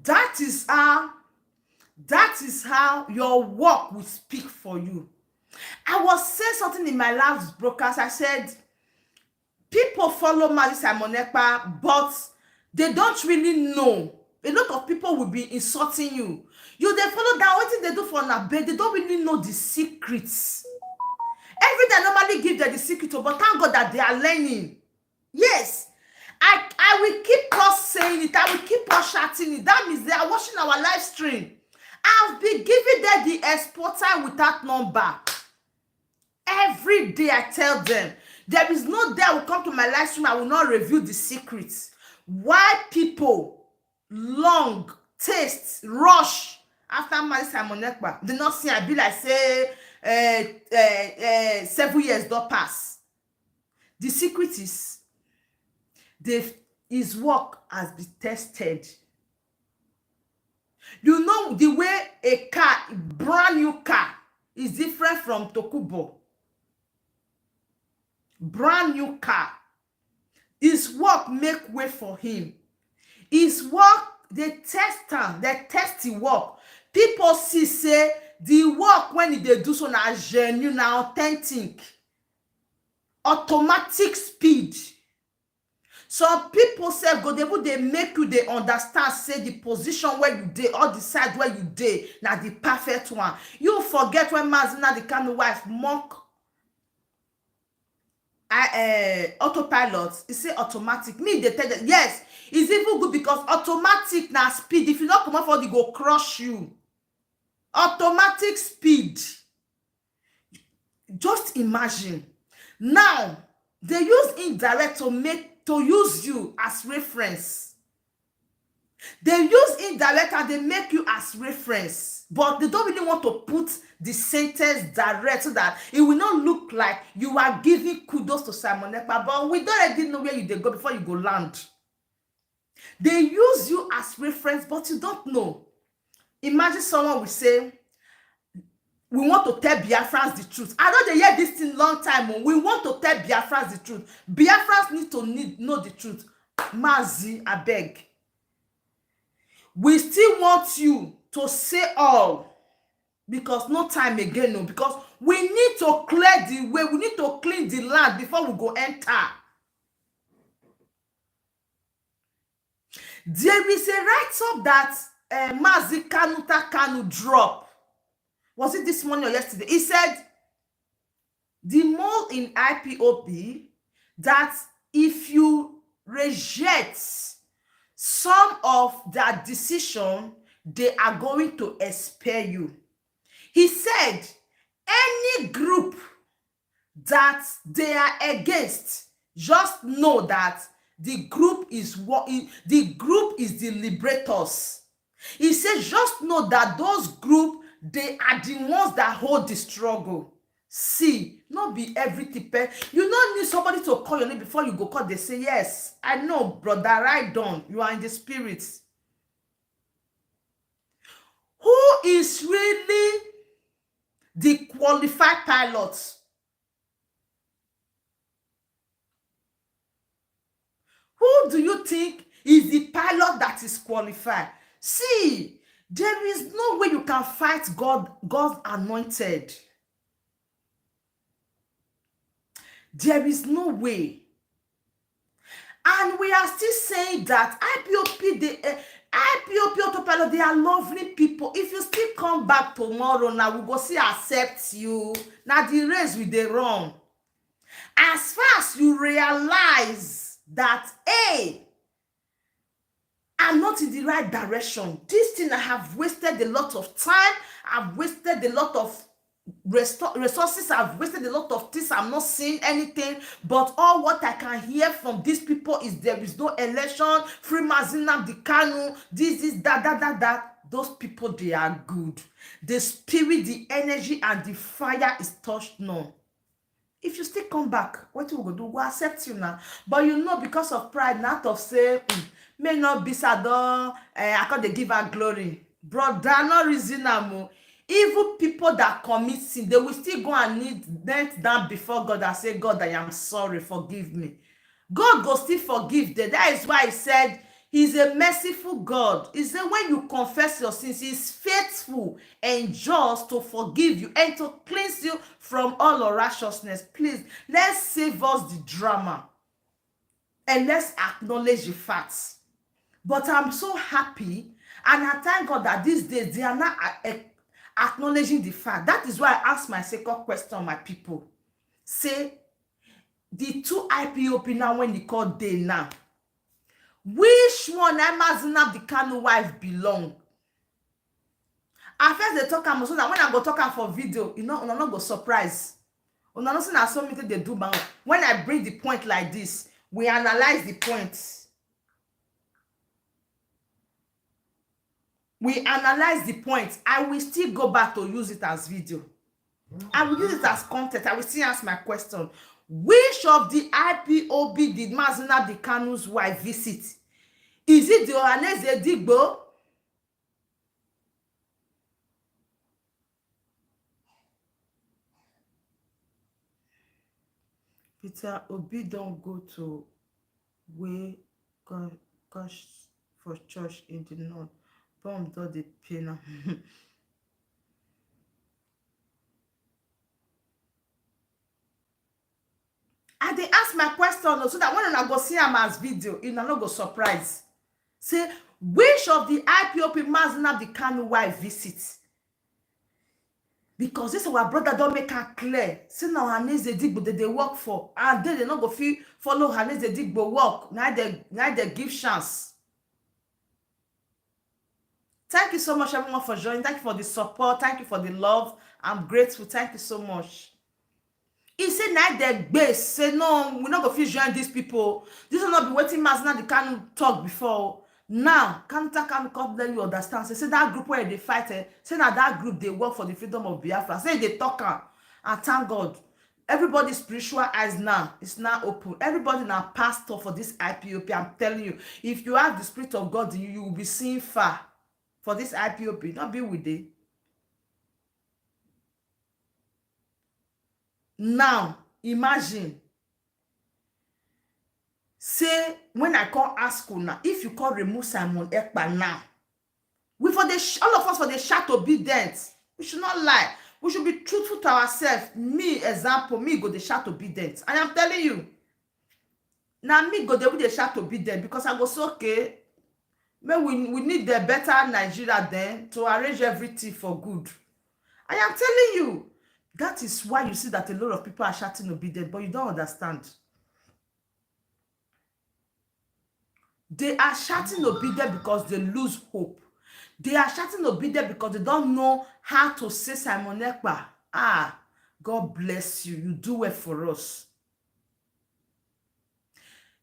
That is how your work will speak for you. I was saying something in my last broadcast. I said, people follow Mazi Simonekpa, but they don't really know. A lot of people will be insulting you. They follow that. What did they do for Nabe? They don't really know the secrets. Every day I normally give them the secret, but thank God that they are learning. Yes. I will keep us saying it. I will keep us shouting it. That means they are watching our live stream. I've been giving them the exporter without number. Every day I tell them, there is no day I will come to my live stream, I will not reveal the secrets. Why people long, taste, rush after Mazi Simonekpa. They not see I be like say 7 years don't pass. The secret is his work has been tested. You know the way a car, brand new car, is different from Tokubo. Brand new car. His work make way for him. His work, they test am, they test the work. People see say the work when they do so na genuine, na authentic, automatic speed. Some people say go they make you they understand say the position where you dey or the side where you dey na the perfect one. You forget when Mazina the kind of wife mock autopilot. He say automatic. Me they tell them yes, it's even good because automatic na speed. If you not come out for it go crush you. Automatic speed. Just imagine. Now they use indirect to use you as reference. They use indirect and they make you as reference, but they don't really want to put the sentence direct so that it will not look like you are giving kudos to Simonekpa, but we don't already know where you dey go before you go land. They use you as reference, but you don't know. Imagine someone will say, we want to tell Biafrans the truth. I know they hear this thing long time. We want to tell Biafrans the truth. Biafrans need to know the truth. Mazi, I beg. We still want you to say all because no time again, no, because we need to clear the way. We need to clean the land before we go enter. There is a write-up that Mazi Kanu drop. Was it this morning or yesterday? He said the mole in IPOB that if you reject some of their decision, they are going to expel you. He said any group that they are against, just know that the group is the liberators. He said just know that those groups, they are the ones that hold the struggle. See, not be everything. You don't need somebody to call your name before you go call. They say, yes, I know, brother, right on. You are in the spirit. Who is really the qualified pilot? Who do you think is the pilot that is qualified? See, there is no way you can fight God's anointed. There is no way. And we are still saying that IPOP autopilot, they are lovely people. If you still come back tomorrow, now we go see accept you. Now the race with the run. As far as you realize that, hey, I'm not in the right direction. This thing, I have wasted a lot of time. I've wasted a lot of resources. I've wasted a lot of things. I'm not seeing anything. But all what I can hear from these people is there is no election. Free Mazina the Kanu. This is that. Those people, they are good. The spirit, the energy, and the fire is touched none. If you still come back, what we go do? We'll accept you now. But you know, because of pride, not of say, may not be sad, I can't they give her glory. Brother, no reason more. Evil people that commit sin, they will still go and kneel down before God and say, God, I am sorry, forgive me. God will still forgive them. That is why he said, he's a merciful God. He said, when you confess your sins, he's faithful and just to forgive you and to cleanse you from all unrighteousness. Please, let's save us the drama and let's acknowledge the facts. But I'm so happy and I thank God that these days they are not acknowledging the fact. That is why I asked my second question, my people. Say, the two IPOP now, when they call day now, which one Amazina the Kanu wife belong? At first they talk am so that when I go talk am for video, you know, una not go surprise. Una not say na so they do, but when I bring the point like this, we analyze the points. We analyze the points. I will still go back to use it as video. I will use it as content. I will still ask my question. Which of the IPOB did Mazi Nnamdi Kanu's wife visit? Is it the Ohanaeze Digbo? Peter Obi don't go to way gosh for church in the north. Bomb do the pain. I dey ask my question so that when una go see am as video, una no go surprise. Say, which of the IPOB Mazi Nnamdi Kanu wife visit? Because this our brother don't make her clear. Say now Ohanaeze Digbo they work for, and then they not go feel follow Ohanaeze Digbo work. Now they give chance. Thank you so much, everyone, for joining. Thank you for the support. Thank you for the love. I'm grateful. Thank you so much. He said, "Now the base say no, we're not going to join these people. This will not be waiting. Mazi Nnamdi Kanu talk before. Now, can't let you understand. Say that group where they fight. Say now that group they work for the freedom of Biafra. Say they talk and thank God. Everybody's spiritual eyes now is now open. Everybody now pastor for this IPOP. I'm telling you, if you have the spirit of God in you, you will be seeing far for this IPOP. Not be with it. Now, imagine. Say, when I call ask you now, if you call remove Simonekpa now, we for the all of us for the shout obedient. We should not lie. We should be truthful to ourselves. Me, example, me go the shout obedient. I am telling you. Now me go the shout obedient because I go so okay. Man, we need the better Nigeria then to arrange everything for good. I am telling you. That is why you see that a lot of people are shouting obedient, but you don't understand. They are shouting obedient because they lose hope. They are shouting obedient because they don't know how to say Simonekpa. God bless you. You do well for us.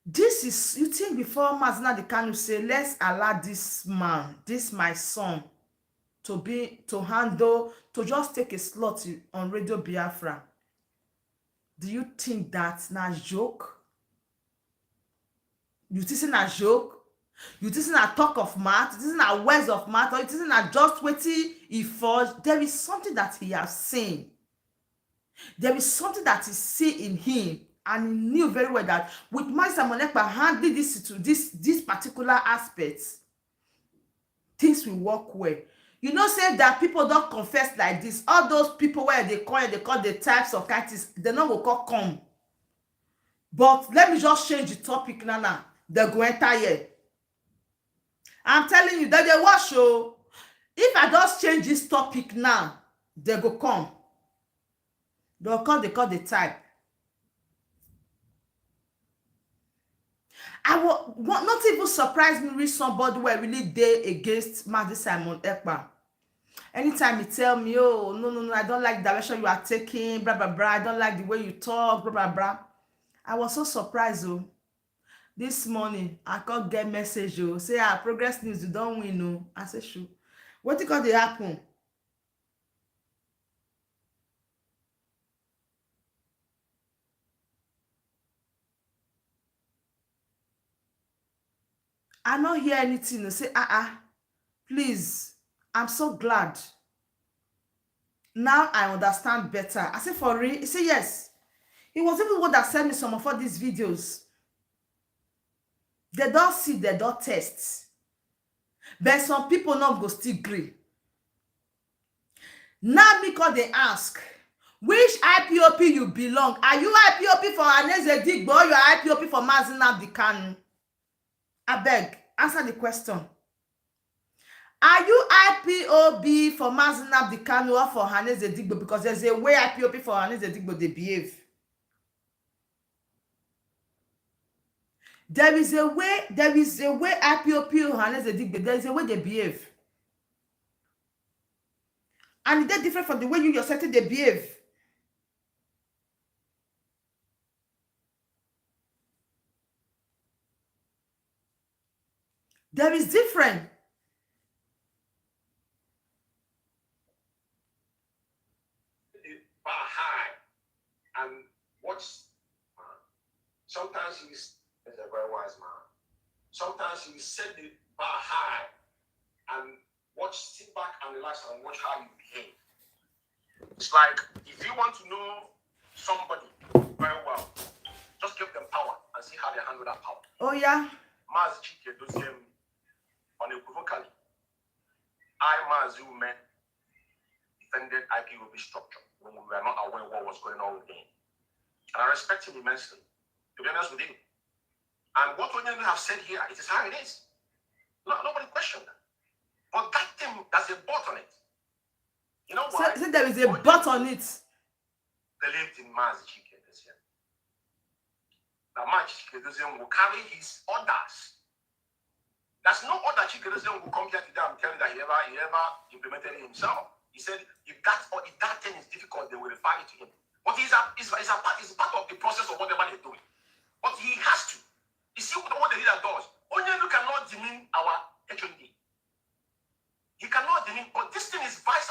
This is, you think before Mazi Nnamdi Kanu say, let's allow this man, this my son, to handle, to just take a slot on Radio Biafra. Do you think that's not a joke? You think it's a joke? You think it's a talk of mouth? You think it's a words of mouth? Or you think it's just waiting he falls? There is something that he has seen. There is something that is seen in him, and he knew very well that with my Simonekpa handling this particular aspect, things will work well. You know, say that people don't confess like this. All those people where they call the types of characters, they not go call come. But let me just change the topic now. They go enter here. I'm telling you that they watch show. If I just change this topic now, they go come. They call the type. I will not even surprise me with somebody where really they against Mazi Simonekpa. Anytime he tell me, oh, no, I don't like the direction you are taking, blah, blah, blah. I don't like the way you talk, blah, blah, blah. I was so surprised, oh. This morning, I can't get message, oh. Say, Progress News, you don't win, no. I say, sure. What did they happen? I don't hear anything. No. Say, please, I'm so glad. Now I understand better. I say, for real? He said, yes. He was even one that sent me some of all these videos. They don't see, they don't test. But some people not go still agree. Now because they ask, which IPOP you belong? Are you IPOP for Ohanaeze Digbo or you are IPOP for Mazi Nnamdi Kanu? I beg, answer the question. Are you IPOB for Mazi Nnamdi Kanu or for Ohanaeze Digbo? Because there's a way IPOB for Ohanaeze Digbo they behave. There is a way IPOP Ohanaeze Digbo, there is a way they behave. And they're different from the way you yourself they behave. There is different. High and watch Sometimes he's a very wise man. Sometimes he set the bar high and sit back and relax and watch how you behave. It's like if you want to know somebody very well, just give them power and see how they handle that power. Oh yeah. Maz Chike Doziem unequivocally. Maz Ume defended IPOB structure when we were not aware what was going on with him. And I respect him immensely, to be honest with you. And what Onyendu have said here, it is how it is. Nobody questioned that. But that thing, there's a but on it. You know why? So there is a but on it. Believed in Maz Chike Doziem. That Maz Chike Doziem will carry his orders. There's no other Chike Doziem will come here today and tell you that he ever implemented it himself. He said, if that thing is difficult, they will refer it to him. But he's part of the process of whatever they're doing. But he has to. You see what the leader does. Onyendu cannot demean our HOD. He cannot demean, but this thing is vice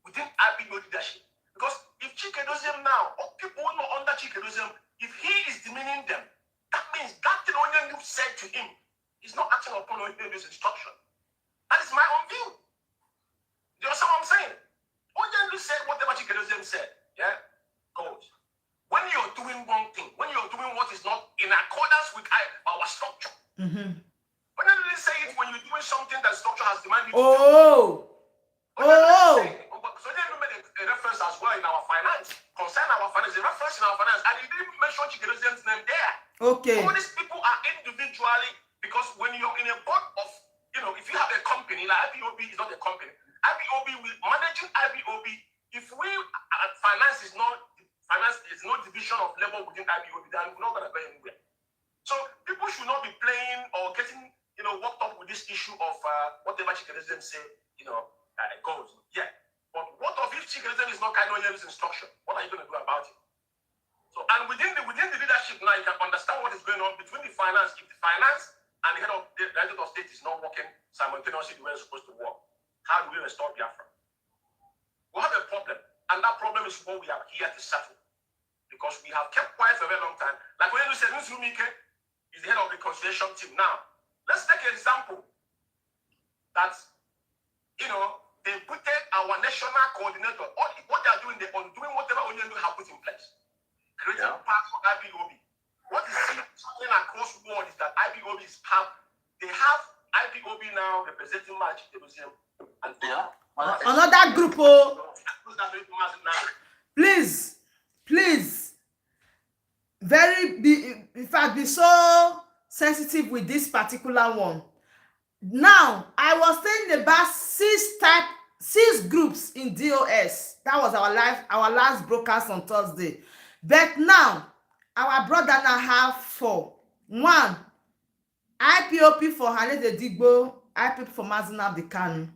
within IPO leadership. Because if Chike Doziem now, or people who know under Chike Doziem, if he is demeaning them, that means that thing Onyendu said to him is not acting upon Onyendu's instruction. That is my own view. Do you understand what I'm saying? Onyendu said whatever Chike Doziem said. Yeah? Goes. When you're doing one thing, when you're doing what is not in accordance with our structure. Mm-hmm. When I didn't say it when you're doing something that structure has demanded you to do. So then we made a reference as well in our finance. Concern our finance, a reference in our finance, and he didn't mention Chike Doziem's name there. Okay. All these people are individually, because when you're in a board of, if you have a company, like IPOB is not a company. IPOB, managing IPOB, if we finance is no division of labor within IPOB, then we're not going to go anywhere. So people should not be playing or getting, worked up with this issue of whatever Chike Doziem say, goes. Yeah. But what if Chike Doziem is not carrying Onyendu's instruction? What are you going to do about it? So, and within the leadership now, you can understand what is going on between the finance. If the finance and the head of state is not working simultaneously the way it's supposed to work, how do we restore Biafra? We have a problem, and that problem is what we are here to settle. Because we have kept quiet for a very long time. Like when you said, Nzumike is the head of the reconciliation team. Now, let's take an example that, they put our national coordinator, what they are doing, they're doing whatever Onyendu have put in place. Creating a path for IPOB. What is happening across the world is that IPOB they have IPOB now representing Maz Chike Doziem. And another group. Please. In fact, be so sensitive with this particular one. Now, I was saying about six groups in DOS. That was our last broadcast on Thursday. But now, our brother now have 4. 1, IPOP for Ohanaeze Digbo, IPOP for Mazi Nnamdi Kanu.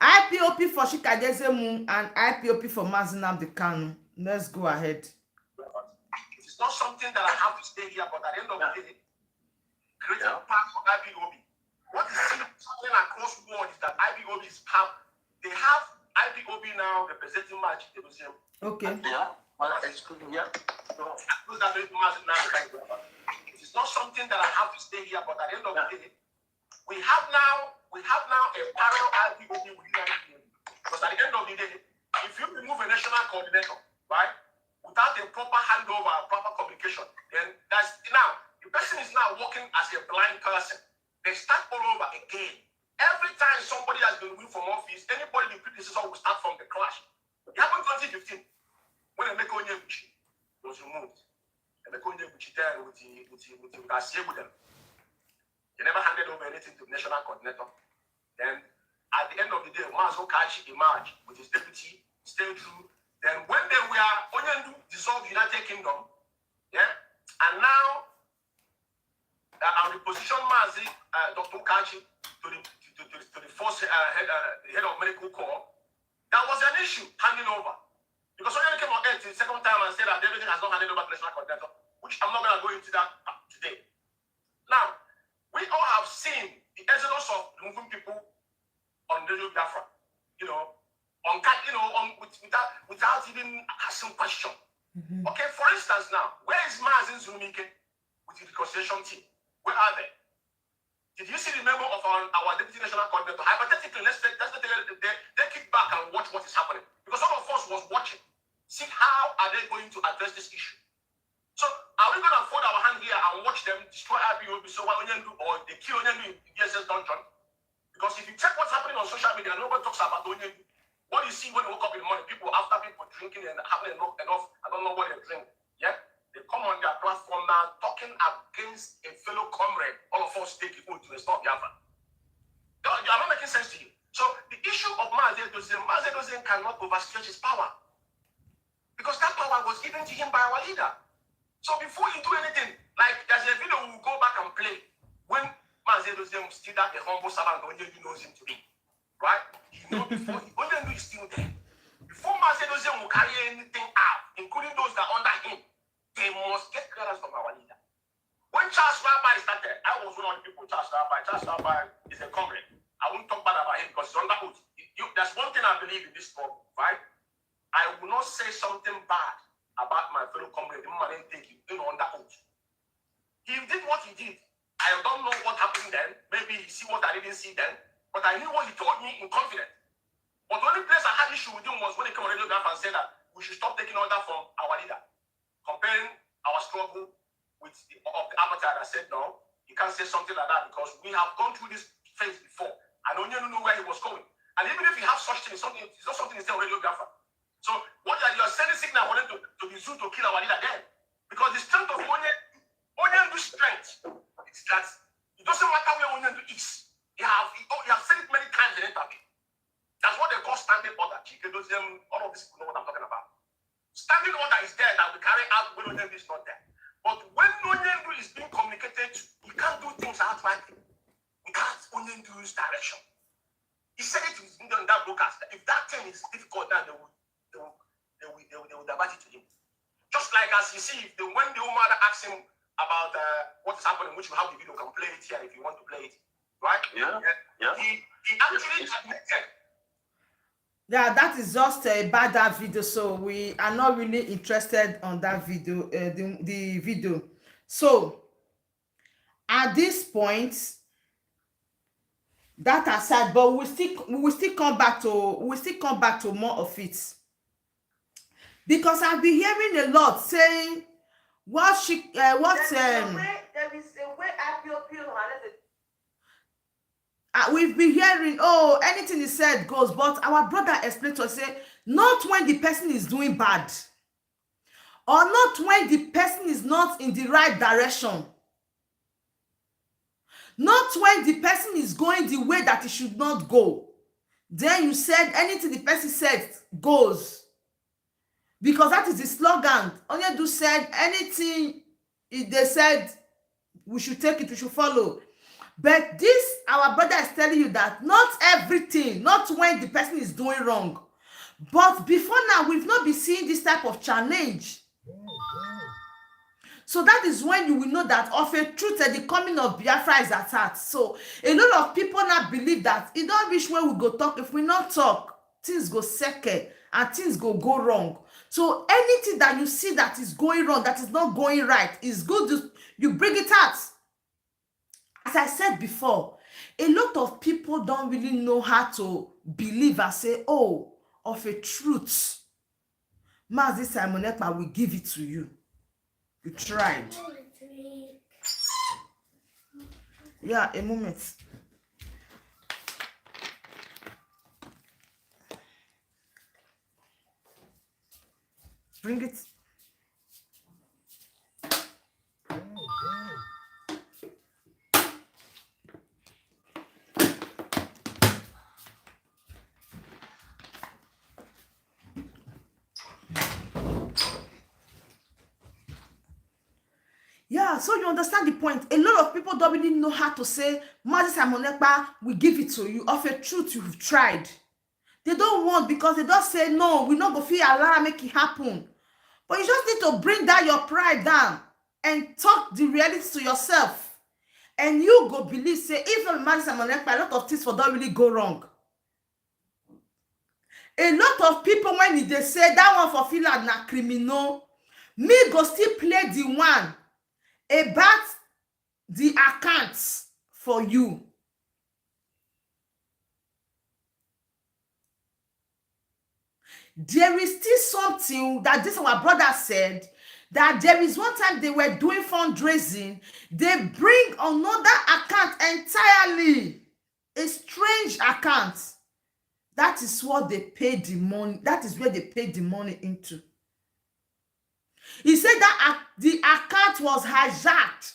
IPOP for Chike Doziem and IPOP for Mazi Nnamdi Kanu. Let's go ahead. It's not something that I have to stay here, but at the end of the day, creating a path for IPOB. What is happening across the world is that IPOB they have IPOB now representing Maz Chike Doziem. Okay. It's not something that I have to stay here, but at the end of the day, we have now a parallel IPOB within IPOB. Because at the end of the day, if you remove a national coordinator, right, without a proper handover, proper communication, then the person is now working as a blind person. They start all over again. Every time somebody has been removed from office, anybody the predecessor will start from the crash. It happened in 2015 when Emeka Onyebuchi was removed. Emeka Onyebuchi there with them. They never handed over anything to the national coordinator. Then at the end of the day, Mazi Okachi emerged with his deputy, stayed through. Then when they were Onyendu dissolved United Kingdom, and now on the position Mazi Dr. Okachi to the first head of medical corps, that was an issue handing over. Because Onyendu came on air the second time and said that everything has not handed over to the national coordinator, which I'm not going to go into that today. Now, we all have seen the exodus of removing people on Radio Biafra, without even asking question. Mm-hmm. Okay, for instance now, where is Mazi Mazin Zunike with the reconciliation team? Where are they? Did you see the member of our deputy national coordinator? Hypothetically, let's take they kick back and watch what is happening. Because some of us was watching. See how are they going to address this issue? So are we going to fold our hand here and watch them destroy IPOB so what Onyendu or they kill Onyendu in DSS dungeon? Because if you check what's happening on social media, nobody talks about Onyendu. What do you see when they woke up in the morning? People after people drinking and having enough, I don't know what they drink. Yeah? They come on their platform now talking against a fellow comrade. All of us take people to stop Java. They are not making sense to you. So the issue of Mazedozen cannot overstretch his power. Because that power was given to him by our leader. So before you do anything, like there's a video we'll go back and play when Mazedozen still that the humble servant Onyendu knows him to be. Right? You know before Onyendu is still there. Before Mazedozen will carry anything out, including those that are under him, they must get clearance from our leader. When Charles Rabbi started, I was one of the people Charles Rabbi. Charles Rabbi is a comrade. I won't talk bad about him because he's under oath. There's one thing I believe in this talk, right? I will not say something bad about my fellow comrade. The man didn't take it, under oath. He did what he did. I don't know what happened then. Maybe he see what I didn't see then. But I knew what he told me in confidence. But the only place I had issue with him was when he came on radiograph and said that we should stop taking order from our leader. Comparing our struggle with the avatar that said no, you can't say something like that because we have gone through this phase before. And Onyendu knew where he was going. And even if you have such thing, it's not something instead of radiographer. So what you are sending signal for them to the zoo to kill our leader then. Because the strength of Onyendu's strength is that it doesn't matter where Onyendu is. You have said it many times in interview. That's what they call standing order. All of this people know what I'm talking about. Standing order is there that we carry out when Onyendu is not there. But when Onyendu is being communicated to, you can't do things outrightly. You can't Onyendu's direction. He said it in that broadcast. If that thing is difficult, then they will divert it to him. Just like as you see, when the woman asks him about what is happening, which we have the video, can play it here if you want to play it. Right? Yeah. He actually admitted. Yeah, that is just about that video. So we are not really interested on that video, the video. So at this point, that aside, but we will still come back to more of it. Because I've been hearing a lot saying there is a way we've been hearing, anything is said goes, but our brother explained to us, say, not when the person is doing bad, or not when the person is not in the right direction, not when the person is going the way that he should not go. Then you said anything the person said goes. Because that is the slogan. Onyendu said anything they said, we should take it, we should follow. But this, our brother is telling you that not everything, not when the person is doing wrong. But before now, we've not been seeing this type of challenge. So that is when you will know that of a truth the coming of Biafra is at heart. So a lot of people now believe that it don't reach where we go talk. If we not talk, things go second and things go wrong. So anything that you see that is going wrong, that is not going right, is good. You bring it out. As I said before, a lot of people don't really know how to believe and say, of a truth, Mazi Simonekpa will give it to you. You tried. Yeah, a moment. Bring it. Yeah, so you understand the point. A lot of people don't really know how to say, Mazi Simonekpa will give it to you. Of a truth, you've tried. They don't want, because they don't say, no, we're not going to feel allowed make it happen. But you just need to bring down your pride down and talk the reality to yourself. And you go believe, say, even Mazi Simonekpa, a lot of things for don't really go wrong. A lot of people, when they say that one for feel like na criminal, me go still play the one about the accounts for you. There is still something that this our brother said, that there is one time they were doing fundraising, they bring another account entirely, a strange account. That is what they paid the money. That is where they paid the money into. He said that the account was hijacked.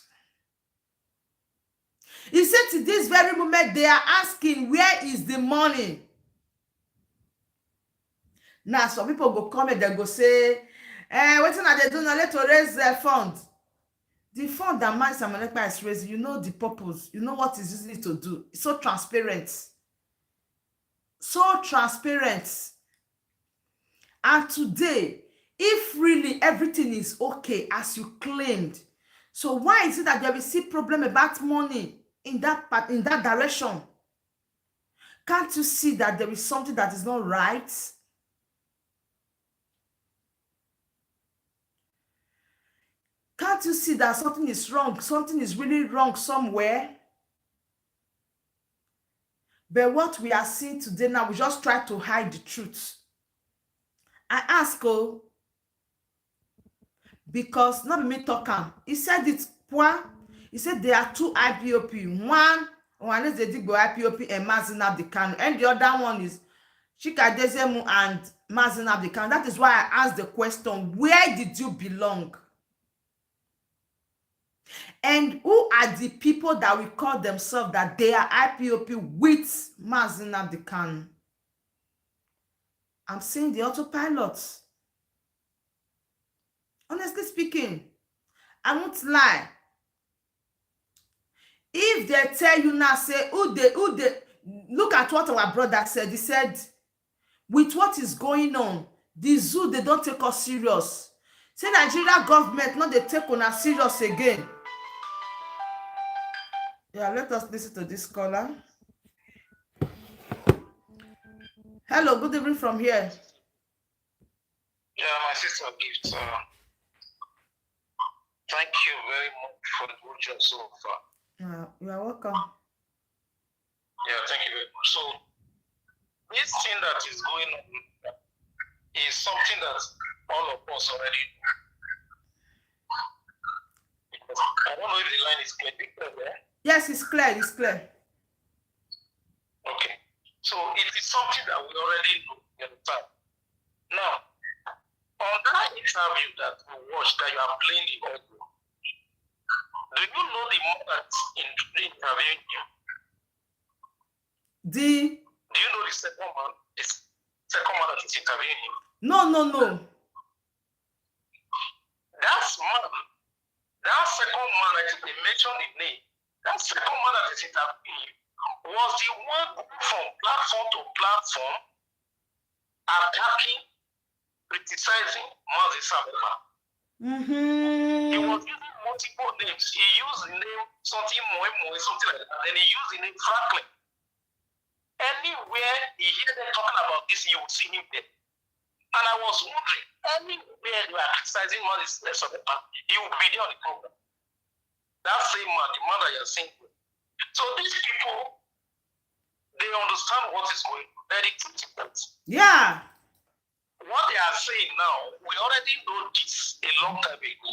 He said to this very moment, they are asking, where is the money? Now, some people go come and they go say, what's are they doing? Let to raise the fund. The fund that man Simonekpa is raising, you know the purpose. You know what is using it to do. It's so transparent. So transparent. And today, if really everything is okay as you claimed, so why is it that there will see problem about money in that part, in that direction? Can't you see that there is something that is not right? Can't you see that something is wrong? Something is really wrong somewhere? But what we are seeing today now, we just try to hide the truth. I ask, because not me talking. He said it, he said there are two IPOP. One is the Digbo IPOP and Mazi Nnamdi Kanu, and the other one is Chika Dezemu and Mazi Nnamdi Kanu. That is why I asked the question, where did you belong? And who are the people that will call themselves that they are IPOP with Mazi Nnamdi Kanu? I'm saying the autopilot. Honestly speaking, I won't lie. If they tell you now, say, who they, look at what our brother said. He said, with what is going on, the zoo, they don't take us serious. Say Nigeria government, not they take us serious again. Yeah, let us listen to this caller. Hello, good evening from here. Yeah, my sister Gift. Thank you very much for the good job so far. You are welcome. Yeah, thank you very much. So, this thing that is going on is something that all of us already know. I don't know if the line is clear. Yes, it's clear. It's clear. Okay. So, it is something that we already know. You understand? Now, on that interview that we watched, that you are playing the audio, do you know the man that's interviewing you? Do you know the second man? The second man that is interviewing him? No. That second man, I think they mentioned the name. That second man that is interviewing him was the one from platform to platform attacking, criticizing Mazi Nnamdi. He was using multiple names. He used the name something Moi, something like that. And then he used the name Franklin. Anywhere he heard them talking about this, you would see him there. And I was wondering, anywhere they were criticizing Mazi Nnamdi, he would be there on the program. That same man, the man that you're saying. So these people, they understand what is going on. They're the critics. Yeah. What they are saying now, we already know this a long time ago.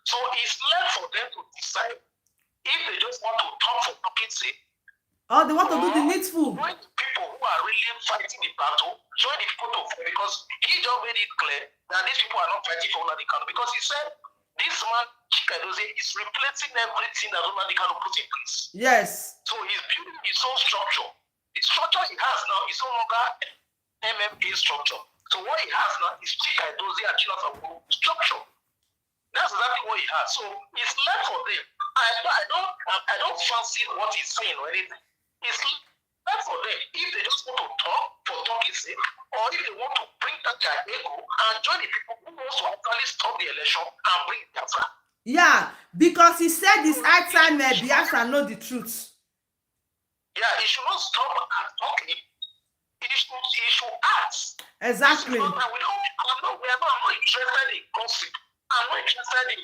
So it's left for them to decide if they just want to talk for talking's sake. Oh, they want to do the needful. Join the people who are really fighting the battle, join the people to fight, because he just made it clear that these people are not fighting for Nnamdi Kanu. Because he said this man, Chika Dozie, is replacing everything that Nnamdi Kanu put in place. Yes. So he's building his own structure. The structure he has now is no longer MMA structure. So what he has now is Chika Dozie and Chinasa structure. That's exactly what he has. So it's left for them. I don't fancy what he's saying or anything. It's left for them. If they just want to talk for talking's sake, or if they want to bring that their ego and join the people who want to actually stop the election and bring it down. Yeah, because he said this high time Biafra know the truth. Yeah, he should not stop at talking. He he should ask. Exactly. We are not interested in gossip. I'm not interested in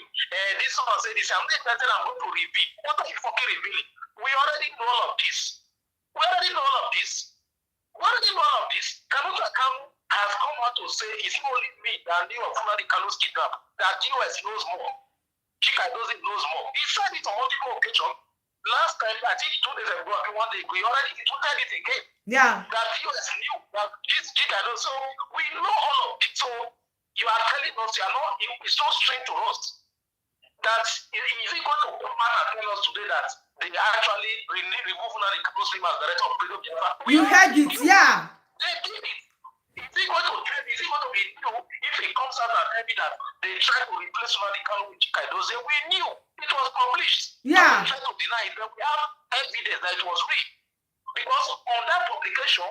this one say this. I'm not interested. I'm going to reveal. What are you fucking revealing? We already know all of this. Kanuta Kanu has come out to say it's only me that knew of Fulani Kanu's kidnap. That US knows more. Chika doesn't knows more. He said it on multiple occasions. Last time, I think 2 days ago, one day, we already tweeted it again. Yeah. That US knew that this Chika knows. So we know all of it. So you are telling us it's so strange to us that is it going to come out and tell us today that they actually remove Fulani Kanu's name as director of Freedom Biafra? You heard it, yeah. They did it. Is it going to be new if it comes out and tell me that they tried to replace Fulani Kanu with Chika Edozie? We knew it was published. Yeah. We tried to deny it, but we have evidence that it was real. Because on that publication,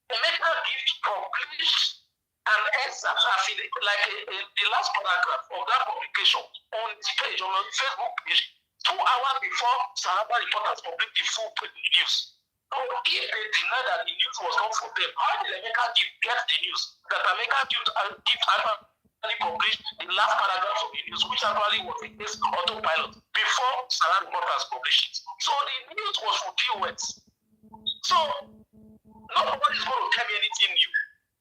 Emeka Gift published an excerpt, the last paragraph of that publication on his page, on his Facebook page, 2 hours before Sahaba reporters published the full news. So if they deny that the news was not for them, how did Emeka get the news that Emeka Gift actually published the last paragraph of the news, which actually was in this autopilot before Sahaba reporters published it? So the news was for POS. So nobody is going to tell me anything new.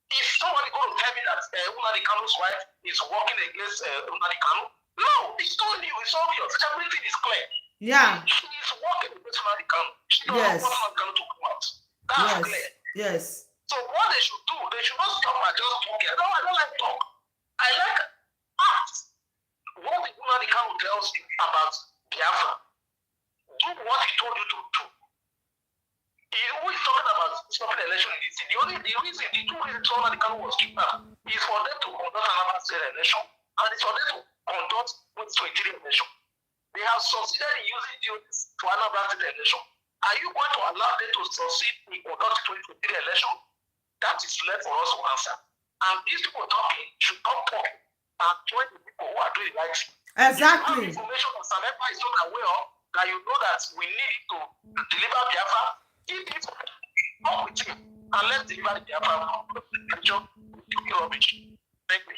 If somebody going to tell me that Unadi Kanu's wife is working against Unadi Kanu, no, it's not new. It's obvious. Everything is clear. Yeah. She is working against Unadi Kanu. She doesn't want Unadi Kanu to come out. That's clear. Yes. So what they should do, they should not stop at just talking. I don't like talk. I like act. What did Unadi Kanu tells you about Biafra? Do what he told you to do. Who is talking about stopping the election in this city? The two reasons Unadi Kanu was kidnapped is for them to conduct another state election, and it's for them to conduct 2023 election. They have succeeded in using this to another state election. Are you going to allow them to succeed in conducting 2023 election? That is left for us to answer. And these people talking should come talking and join the people who are doing the right thing. Exactly. If you have information that Simonekpa is not aware of, that you know that we need it to deliver Biafra, keep it up with him and let's deliver the Biafra. Thank you.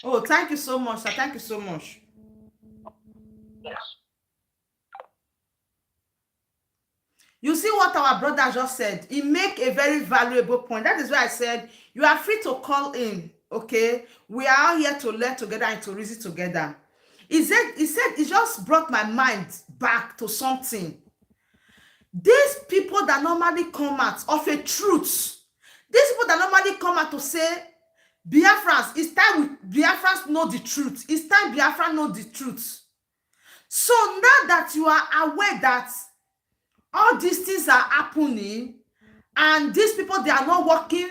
Oh, thank you so much, sir. Thank you so much. Yes. You see what our brother just said? He make a very valuable point. That is why I said you are free to call in. Okay, we are all here to learn together and to reason together. He said it just brought my mind back to something. These people that normally come out of a truth, these people that normally come out to say, Biafrans, it's time Biafrans know the truth. It's time Biafra know the truth. So now that you are aware that all these things are happening and these people, they are not working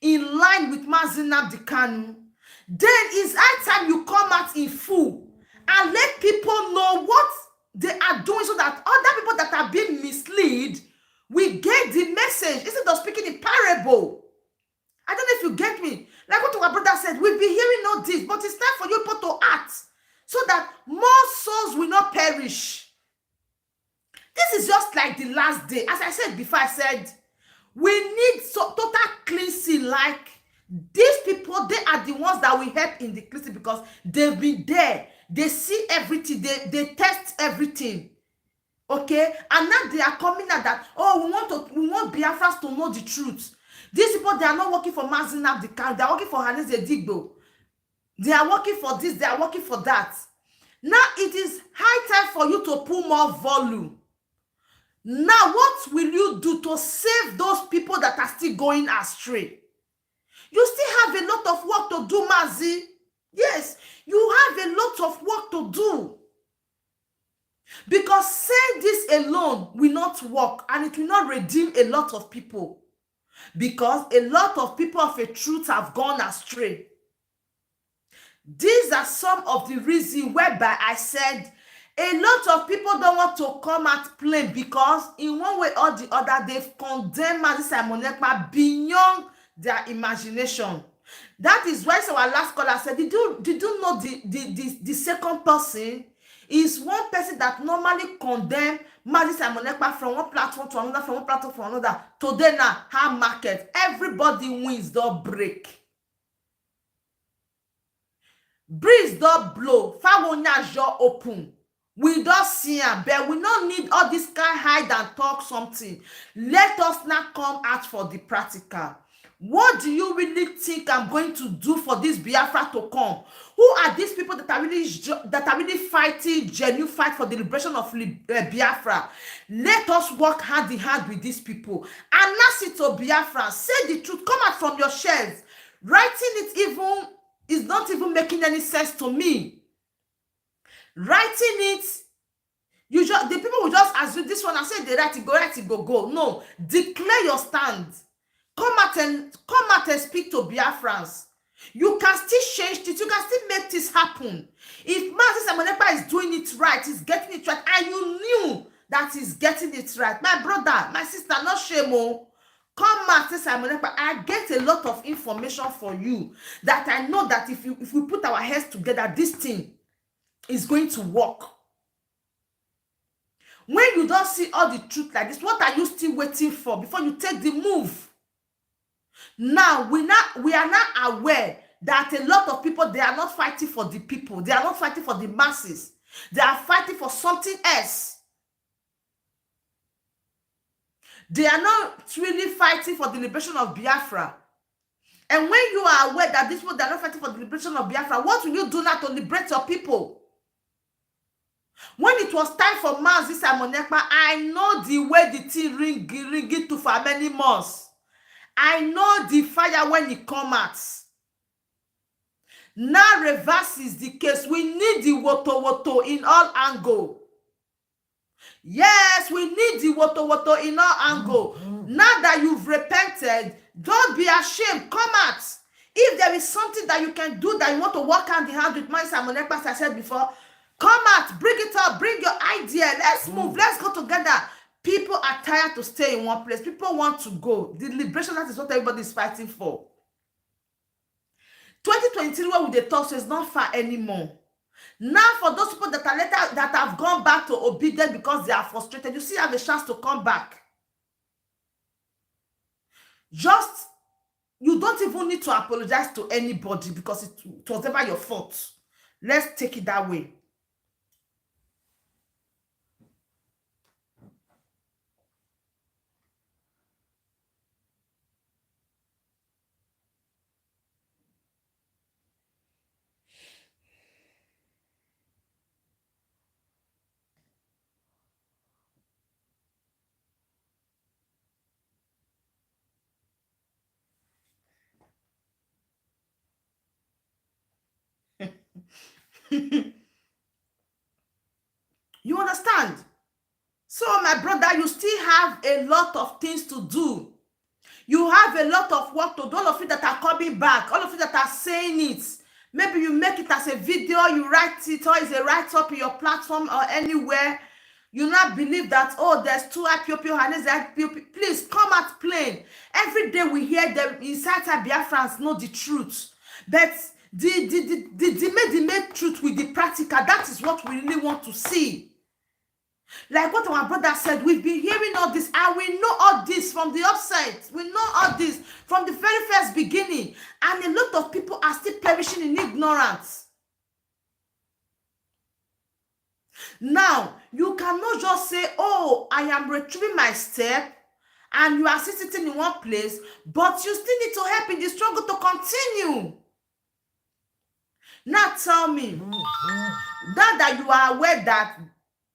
in line with Mazi Nnamdi Kanu, then it's high time you come out in full and let people know what they are doing so that other people that are being misled will get the message instead of speaking in parable. I don't know if you get me. Like what our brother said, we've been hearing all this, but it's time for you people to act so that more souls will not perish. This is just like the last day. As I said before, I said, we need total cleansing. Like these people, they are the ones that we help in the cleansing because they've been there. They see everything. They test everything. Okay? And now they are coming at that, oh, we want Biafrans to know the truth. These people, they are not working for Mazi Nnamdi Kanu. They are working for Ohanaeze. They are working for this. They are working for that. Now it is high time for you to put more volume. Now, what will you do to save those people that are still going astray? You still have a lot of work to do, Mazi. Yes, you have a lot of work to do. Because saying this alone will not work and it will not redeem a lot of people. Because a lot of people of a truth have gone astray. These are some of the reasons whereby I said a lot of people don't want to come out plain because in one way or the other, they've condemned Mazi Simonekpa beyond their imagination. That is why our last caller said, did you know the second person? is one person that normally condemn Mazi Simonekpa from one platform to another, from one platform to another. Today now, her market, everybody wins, don't break. Breeze don't blow, Fawonya jaw open. We don't see am, but we don't need all this kind hide and talk something. Let us now come out for the practical. What do you really think I'm going to do for this Biafra to come? Who are these people that are really fighting genuine fight for the liberation of Biafra? Let us work hand in hand with these people. And now it to Biafra. Say the truth. Come out from your shells. Writing it even is not even making any sense to me. Writing it, the people will just assume this one and say they write it, go. No, declare your stand. Come out and speak to Biafrans. You can still change it. You can still make this happen. If Mazi Simonekpa is doing it right, he's getting it right, and you knew that he's getting it right, my brother, my sister, no shame. Come Mazi Simonekpa. I get a lot of information for you that I know that if we put our heads together, this thing is going to work. When you don't see all the truth like this, what are you still waiting for before you take the move? Now we are not aware that a lot of people, they are not fighting for the people, they are not fighting for the masses, they are fighting for something else. They are not really fighting for the liberation of Biafra. And when you are aware that these people, they are not fighting for the liberation of Biafra, what will you do now to liberate your people? When it was time for Mazi Simonekpa, I know the way the thing ring it to for many months. I know the fire when it comes out. Now reverse is the case. We need the woto in all angle. Yes, we need the woto in all angle. Now that you've repented, don't be ashamed. Come out. If there is something that you can do that you want to work hand in hand with Mazi Simonekpa, as I said before, come out, bring it up, bring your idea. Let's move, let's go together. People are tired to stay in one place. People want to go. The liberation, that is what everybody is fighting for. 2023, where we the talk, so it's not far anymore. Now, for those people that have gone back to obedience because they are frustrated, you still have a chance to come back. Just, you don't even need to apologize to anybody because it was never your fault. Let's take it that way. You understand? So, my brother, you still have a lot of things to do. You have a lot of work to do. All of you that are coming back, all of you that are saying it, maybe you make it as a video, you write it, or it's a write-up in your platform or anywhere. You not believe that, oh, there's two Ipob, Ohanaeze, Ipob. Please come out plain. Every day we hear them inside Biafrans know the truth. But the main truth with the practical, that is what we really want to see. Like what our brother said, we've been hearing all this, and we know all this from the upside. We know all this from the very first beginning. And a lot of people are still perishing in ignorance. Now, you cannot just say, oh, I am retrieving my step, and you are sitting in one place, but you still need to help in the struggle to continue. Now tell me, now that you are aware that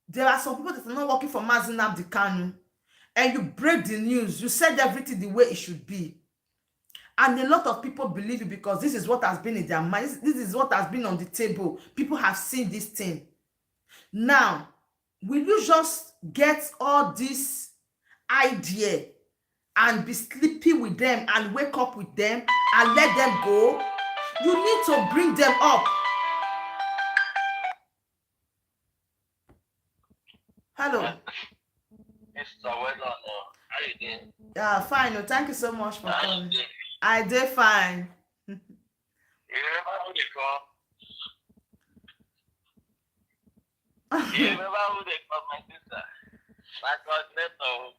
there are some people that are not working for Mazi Nnamdi Kanu, and you break the news, you said everything the way it should be, and a lot of people believe you because this is what has been in their minds, this is what has been on the table. People have seen this thing. Now, will you just get all this idea and be sleepy with them and wake up with them and let them go? You need to bring them up. Hello. Mr. Well done. How you doing? Yeah, fine. Oh, thank you so much for coming. I did fine. You remember when you call? You remember who they called my sister? My coordinator.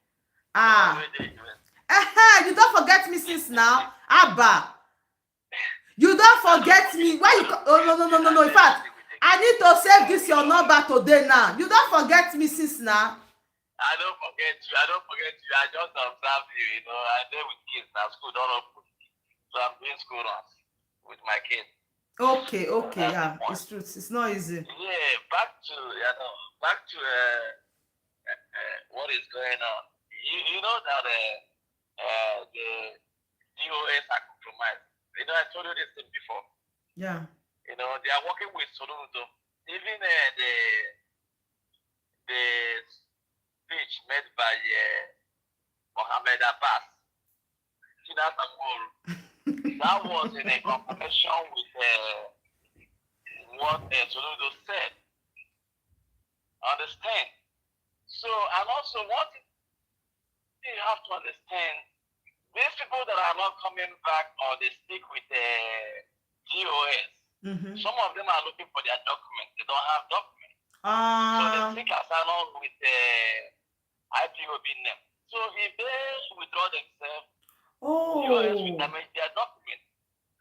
Ah. You don't forget me since now. Abba. You don't forget me. Why you? Oh, no. In fact, I need to save this your number today now. You don't forget me since now. I don't forget you. I just observe you, you know. I deal with kids now. School don't open. So I'm doing school runs with my kids. Okay. Yeah, it's true. It's not easy. Yeah, back to what is going on. You know that the DOS are compromised. You know, I told you this thing before. Yeah. You know, they are working with Soludo. Even the speech made by Ohanaeze, that was in a confirmation with what Soludo said. Understand? So, and also what you have to understand, these people that are not coming back or they stick with the DOS, some of them are looking for their documents. They don't have documents. So they stick asylum with the Ipob name. So if they withdraw themselves, DOS will damage their documents.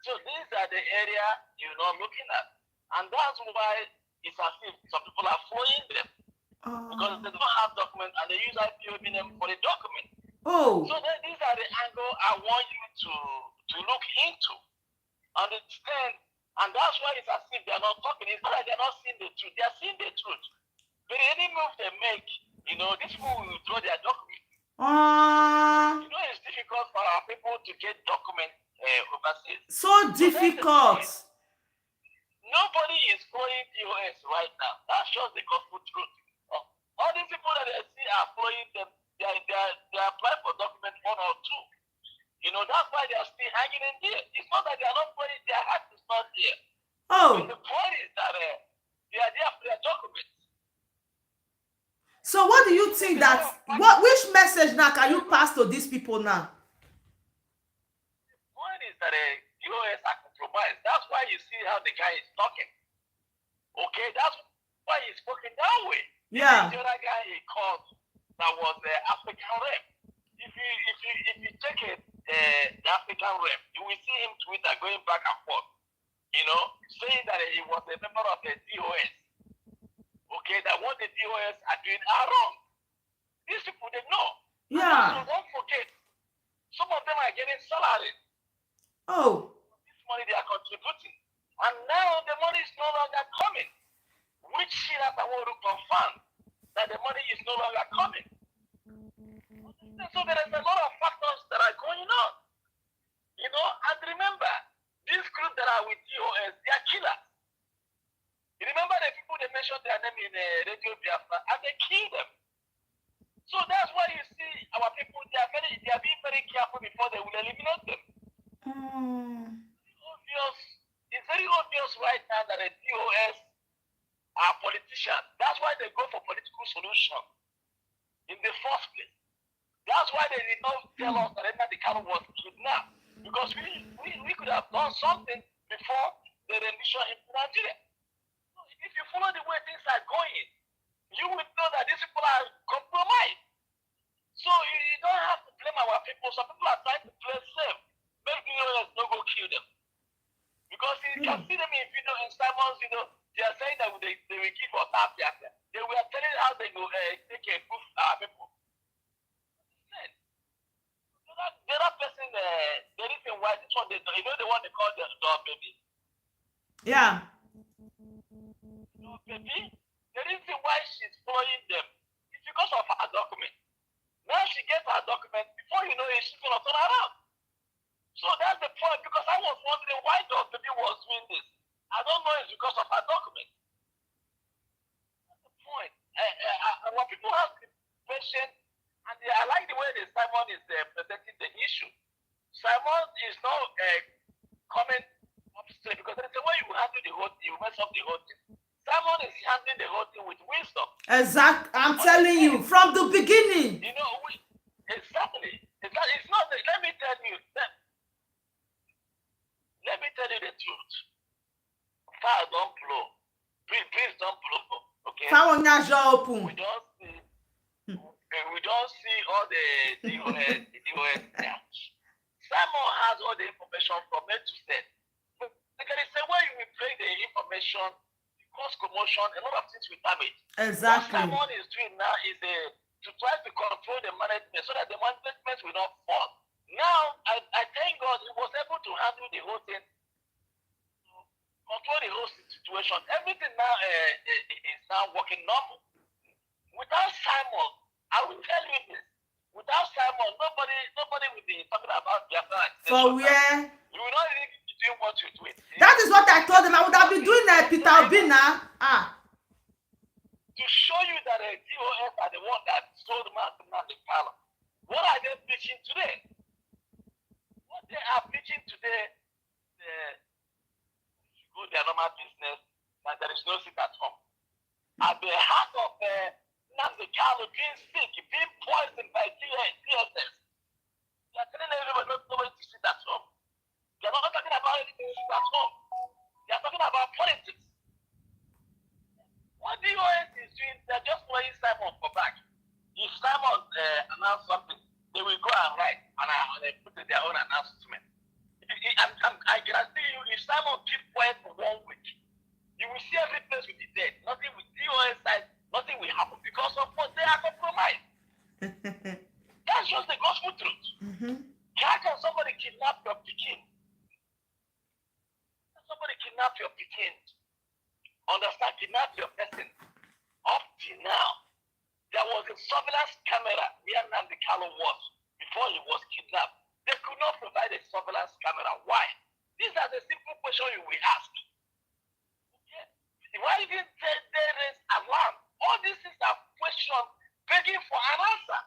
So these are the area you're not looking at. And that's why it's as if some people are following them. Because they don't have documents and they use Ipob name for the document. So then these are the angle I want you to look into. Understand? And that's why it's as if they're not talking. It's not like they're not seeing the truth. They're seeing the truth. But any move they make, you know, these people will withdraw their documents. You know, it's difficult for our people to get documents overseas. So difficult. Nobody is following DOS right now. That's just the gospel truth. All these people that I see are following them. They apply for document 1 or 2. You know, that's why they are still hanging in there. It's not that they are not following, their heart is not there. But the point is that they are there for their documents. So what do you think that, which message now can you pass to these people now? The point is that DOS are compromised. That's why you see how the guy is talking. Okay, that's why he's spoken that way. Yeah. The other guy he called that was the African rep. If you check it, the African rep, you will see him Twitter going back and forth. You know, saying that he was a member of the DOS. Okay, that what the DOS are doing are wrong. These people, they know. Yeah. So don't forget, some of them are getting salary. This money they are contributing. And now the money is no longer coming. Which that I want to confirm that the money is no longer coming. So there is a lot of factors that are going on. You know, and remember, these groups that are with DOS, they are killers. You remember the people they mentioned their name in Radio Biafra and they kill them. So that's why you see our people, they are being very careful before they will eliminate them. It's very obvious right now that the DOS are politicians. That's why they go for political solution in the first place. That's why they did not tell us that Nnamdi Kanu was kidnapped. Because we could have done something before they rendition him to Nigeria. If you follow the way things are going, you will know that these people are compromised. So you don't have to blame our people. Some people are trying to play safe. Maybe DOS no go kill them. Because you can see them in video in Simon's, you know, they are saying that they will give us Tapia. They were telling how they go take a proof people. The other person, the reason why this one, you know the one they call the dog baby? Yeah. Dog baby? The reason why she's following them is because of her document. Now she gets her document, before you know it, she's going to turn around. So that's the point, because I was wondering why dog baby was doing this. I don't know it's because of her document. That's the point. When people have the question, and I like the way that Simon is presenting the issue. Simon is not coming up straight, because there is a way you handle the whole thing, you mess up the whole thing. Simon is handling the whole thing with wisdom. Exactly. I'm telling you, from the beginning. You know, exactly. It's not, let me tell you the truth. Fire don't blow. Breeze don't blow. Okay? Okay. Open. We don't see all the DOS there. Simon has all the information from A to Z. Like I say, when you will break the information, it cause commotion, a lot of things will damage. Exactly. What Simon is doing now is to try to control the management so that the management will not fall. Now, I thank God he was able to handle the whole thing, control the whole situation. Everything now is now working normal. Without Simon, I will tell you this. Without Simon, nobody will be talking about Biafra. For where? You will not really be doing what you're doing. That is what I told them. I would have been doing Peter Obi now. To show you that the DOS are the one that sold the color. What are they preaching today? What they are preaching today, go their normal business, and there is no seat at home. At the heart of Nnamdi Kanu being sick, being poisoned by DSS, they are telling everybody nobody to sit at home. They are not talking about anything to sit at home. They are talking about politics. What the DOS is doing, they are just playing Simon for back. If Simon announce something, they will go and write and put in their own announcement. I guarantee you, if Simon keep quiet for 1 week, you will see every place will be dead. Nothing with DOS side, nothing will happen because of what they are compromised. That's just the gospel truth. How can somebody kidnap your Pekin? Somebody kidnap your Pekin. Understand, kidnap your person. Up till now, there was a surveillance camera where Nnamdi Kanu was before he was kidnapped. They could not provide a surveillance camera. Why? These are the simple questions you will ask. Okay? Why didn't they raise alarm? All these things are questions begging for an answer.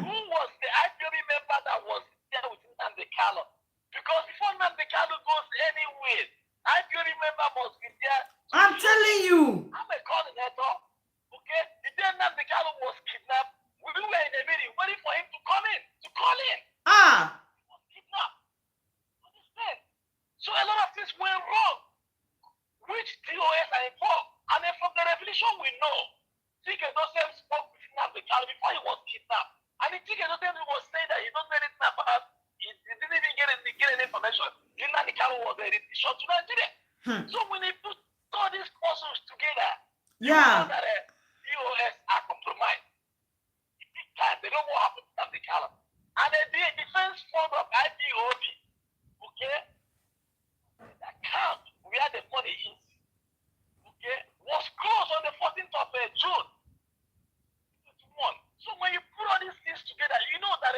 Who was the IPOB member that was there with Nnamdi Kanu? Because before Nnamdi Kanu goes anywhere, IPOB member must be there. I'm telling you. I'm a coordinator. Okay? The day Nnamdi Kanu was kidnapped, we were in a meeting waiting for him to come in, to call in. He was kidnapped. Understand? So a lot of things went wrong, which DOS are involved. And then from the revelation we know, Tike Dosem spoke with Nnamdi Kanu before he was kidnapped. And the Tike Dosem was saying that he don't know anything about, he didn't even get any information. Nnamdi Kanu was a repetition to Nigeria. So when they put all these puzzles together, you know that DOS are compromised. Big time, they don't know what happened to Nnamdi Kanu. And the defense fund of IPOB, okay, the account where the money is, okay, was closed on the 14th of June 21. So when you put all these things together, you know that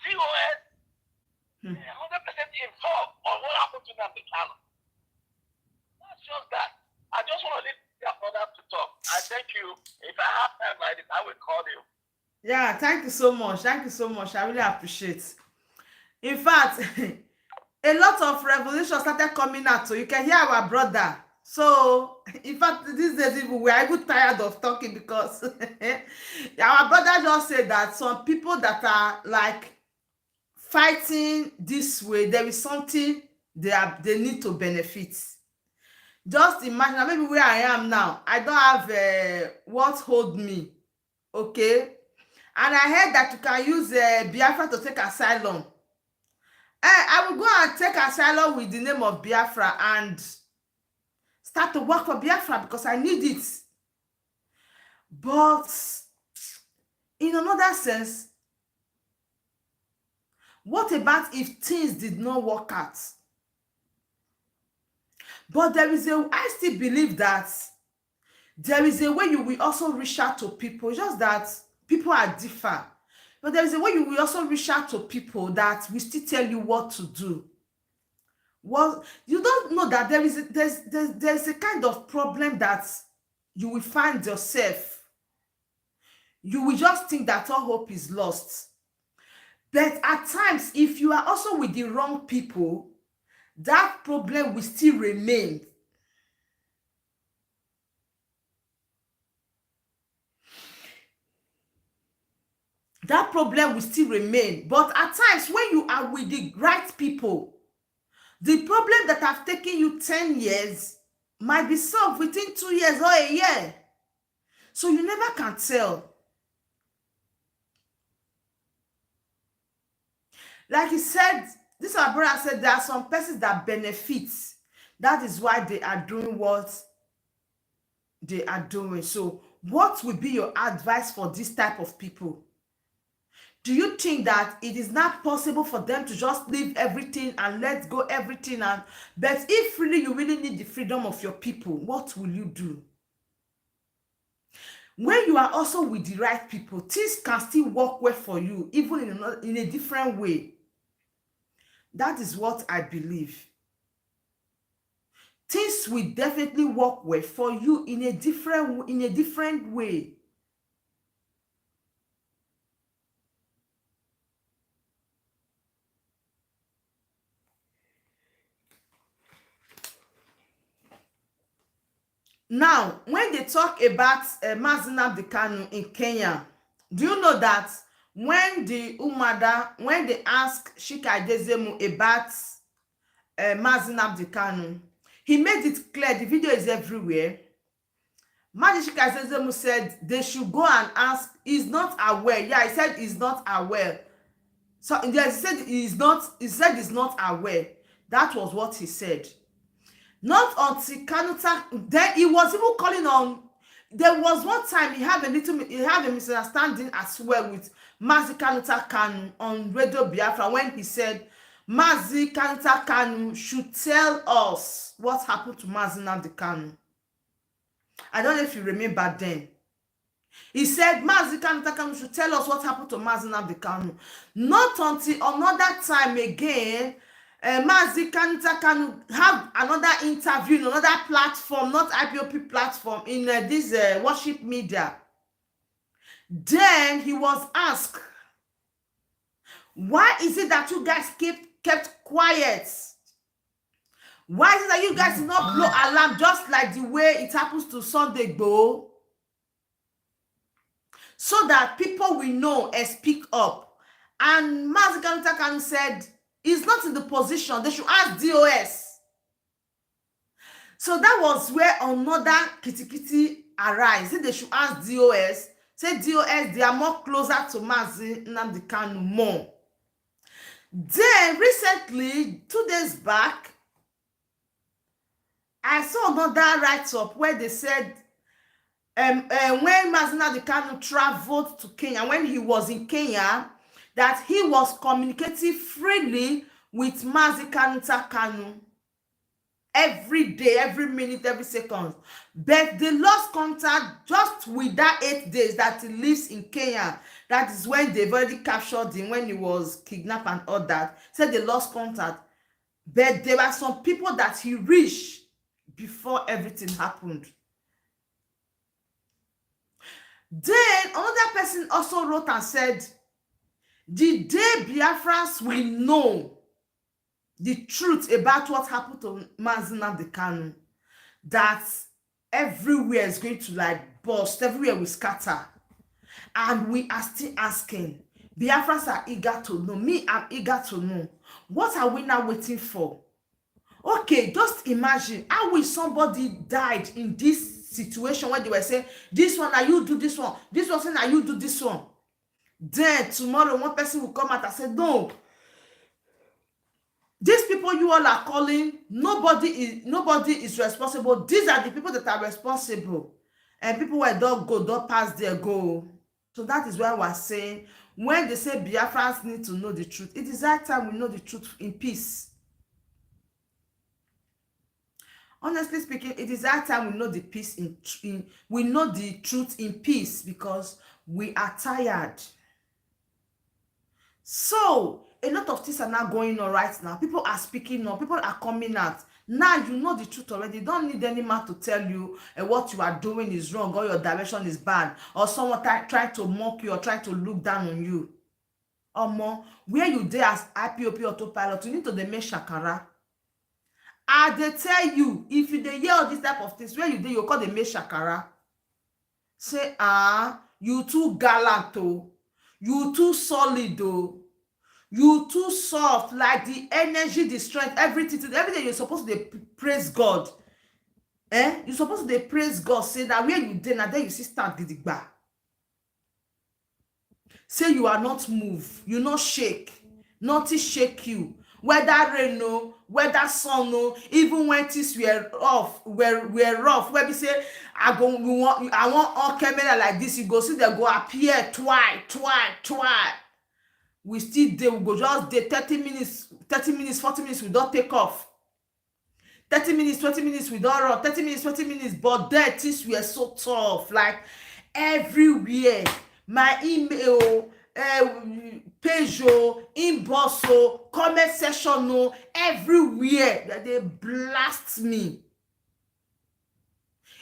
DOS is 100% involved on what happened to Nnamdi Kanu. That's just that. I just want to leave the other to talk. I thank you. If I have time like this, I will call you. Yeah, thank you so much. Thank you so much. I really appreciate. In fact, a lot of revolution started coming out. So you can hear our brother. So, in fact, these days we are even tired of talking because our brother just said that some people that are like fighting this way, there is something they need to benefit. Just imagine, maybe where I am now, I don't have what hold me. Okay? And I heard that you can use Biafra to take asylum. I will go and take asylum with the name of Biafra and start to work for Biafra because I need it. But in another sense, what about if things did not work out? But I still believe that there is a way you will also reach out to people, just that people are different. But there is a way you will also reach out to people that will still tell you what to do. Well, you don't know that there's a kind of problem that you will find yourself. You will just think that all hope is lost. But at times, if you are also with the wrong people, that problem will still remain. That problem will still remain. But at times, when you are with the right people, the problem that have taken you 10 years might be solved within 2 years or a year. So you never can tell. Like he said, this our brother said, there are some persons that benefit. That is why they are doing what they are doing. So what would be your advice for this type of people? Do you think that it is not possible for them to just leave everything and let go everything? And but if really you really need the freedom of your people, what will you do? When you are also with the right people, things can still work well for you, even in a different way. That is what I believe. Things will definitely work well for you in a different way. Now, when they talk about Mazi Nnamdi Kanu in Kenya, do you know that when they asked Chika Edezemu about Mazi Nnamdi Kanu, he made it clear, the video is everywhere. Mazi Chika Edezemu said they should go and ask, he's not aware. Yeah, he said he's not aware. So yes, he said he's not aware. That was what he said. Not until Kanuta, then he was even calling on. There was one time he had a misunderstanding as well with Mazi Kanuta Kanu on Radio Biafra when he said Mazi Kanuta Kanu should tell us what happened to Mazi Nnamdi Kanu. I don't know if you remember then. He said Mazi Kanuta Kanu should tell us what happened to Mazi Nnamdi Kanu. Not until another time again, Mazi Kanuta Kanu have another interview in another platform, not IPOP platform, in this worship media. Then he was asked, why is it that you guys kept quiet? Why is it that you guys did not blow alarm just like the way it happens to Sunday Igboho? So that people will know and speak up. And Mazi Kanuta Kanu said, he's not in the position. They should ask DOS. So that was where another kitty arise. They should ask DOS. Say DOS, they are more closer to Mazi Nnamdi Kanu more. Then recently, 2 days back, I saw another write-up where they said when Mazi Nnamdi Kanu traveled to Kenya, when he was in Kenya, that he was communicating freely with Mazi Kanuta Kanu every day, every minute, every second. But they lost contact just with that 8 days that he lives in Kenya. That is when they've already captured him, when he was kidnapped and all that. Said they lost contact. But there were some people that he reached before everything happened. Then another person also wrote and said, the day Biafrans will know the truth about what happened to Mazi Nnamdi Kanu, that everywhere is going to like burst, everywhere will scatter. And we are still asking. Biafrans are eager to know. Me, I'm eager to know. What are we now waiting for? Okay, just imagine, how will somebody died in this situation when they were saying, this one, now you do this one. This one saying, now you do this one. Then tomorrow one person will come out and say, no, these people you all are calling, nobody is responsible. These are the people that are responsible. And people who don't pass their goal. So that is why we're saying, when they say Biafrans need to know the truth, it is that time we know the truth in peace. Honestly speaking, it is that time we know the peace we know the truth in peace, because we are tired. So a lot of things are now going on right now. People are speaking up. People are coming out. Now you know the truth already. You don't need any man to tell you what you are doing is wrong or your direction is bad, or someone trying to mock you or trying to look down on you. Or more, where you there as IPOP autopilot, you need to make shakara. They tell you, if you hear all this type of things, where you there, you call the make shakara. Say, you too gallant, oh. You too solid, oh. You too soft, like the energy, the strength, everything you're supposed to praise God. You supposed to dey praise God, say that where you dey, now there you see stand gidigba. Say you are not moved, you not shake, nothing shake you. Whether rain no, whether sun no, even when things were rough, where we say I want on camera like this, you go see they go appear twice. We still dey, we go just dey 30 minutes, 40 minutes, we don't take off. 30 minutes, 20 minutes, we don't run. 30 minutes, 20 minutes, but there things were so tough, like everywhere. My email, page, inbox, comment section, everywhere that they blast me.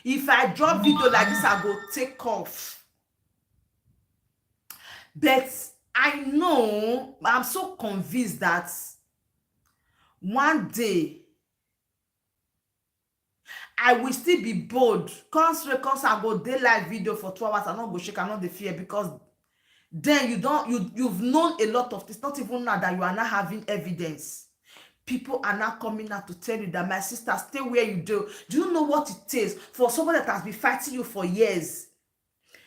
If I drop video like this, I go take off. But I know, I'm so convinced that one day I will still be bold. Cons I go dey live video for 2 hours. I not go shake, I not the fear, because then you've known a lot of things. Not even now that you are not having evidence. People are now coming out to tell you that, my sister, stay where you do. Do you know what it is for somebody that has been fighting you for years?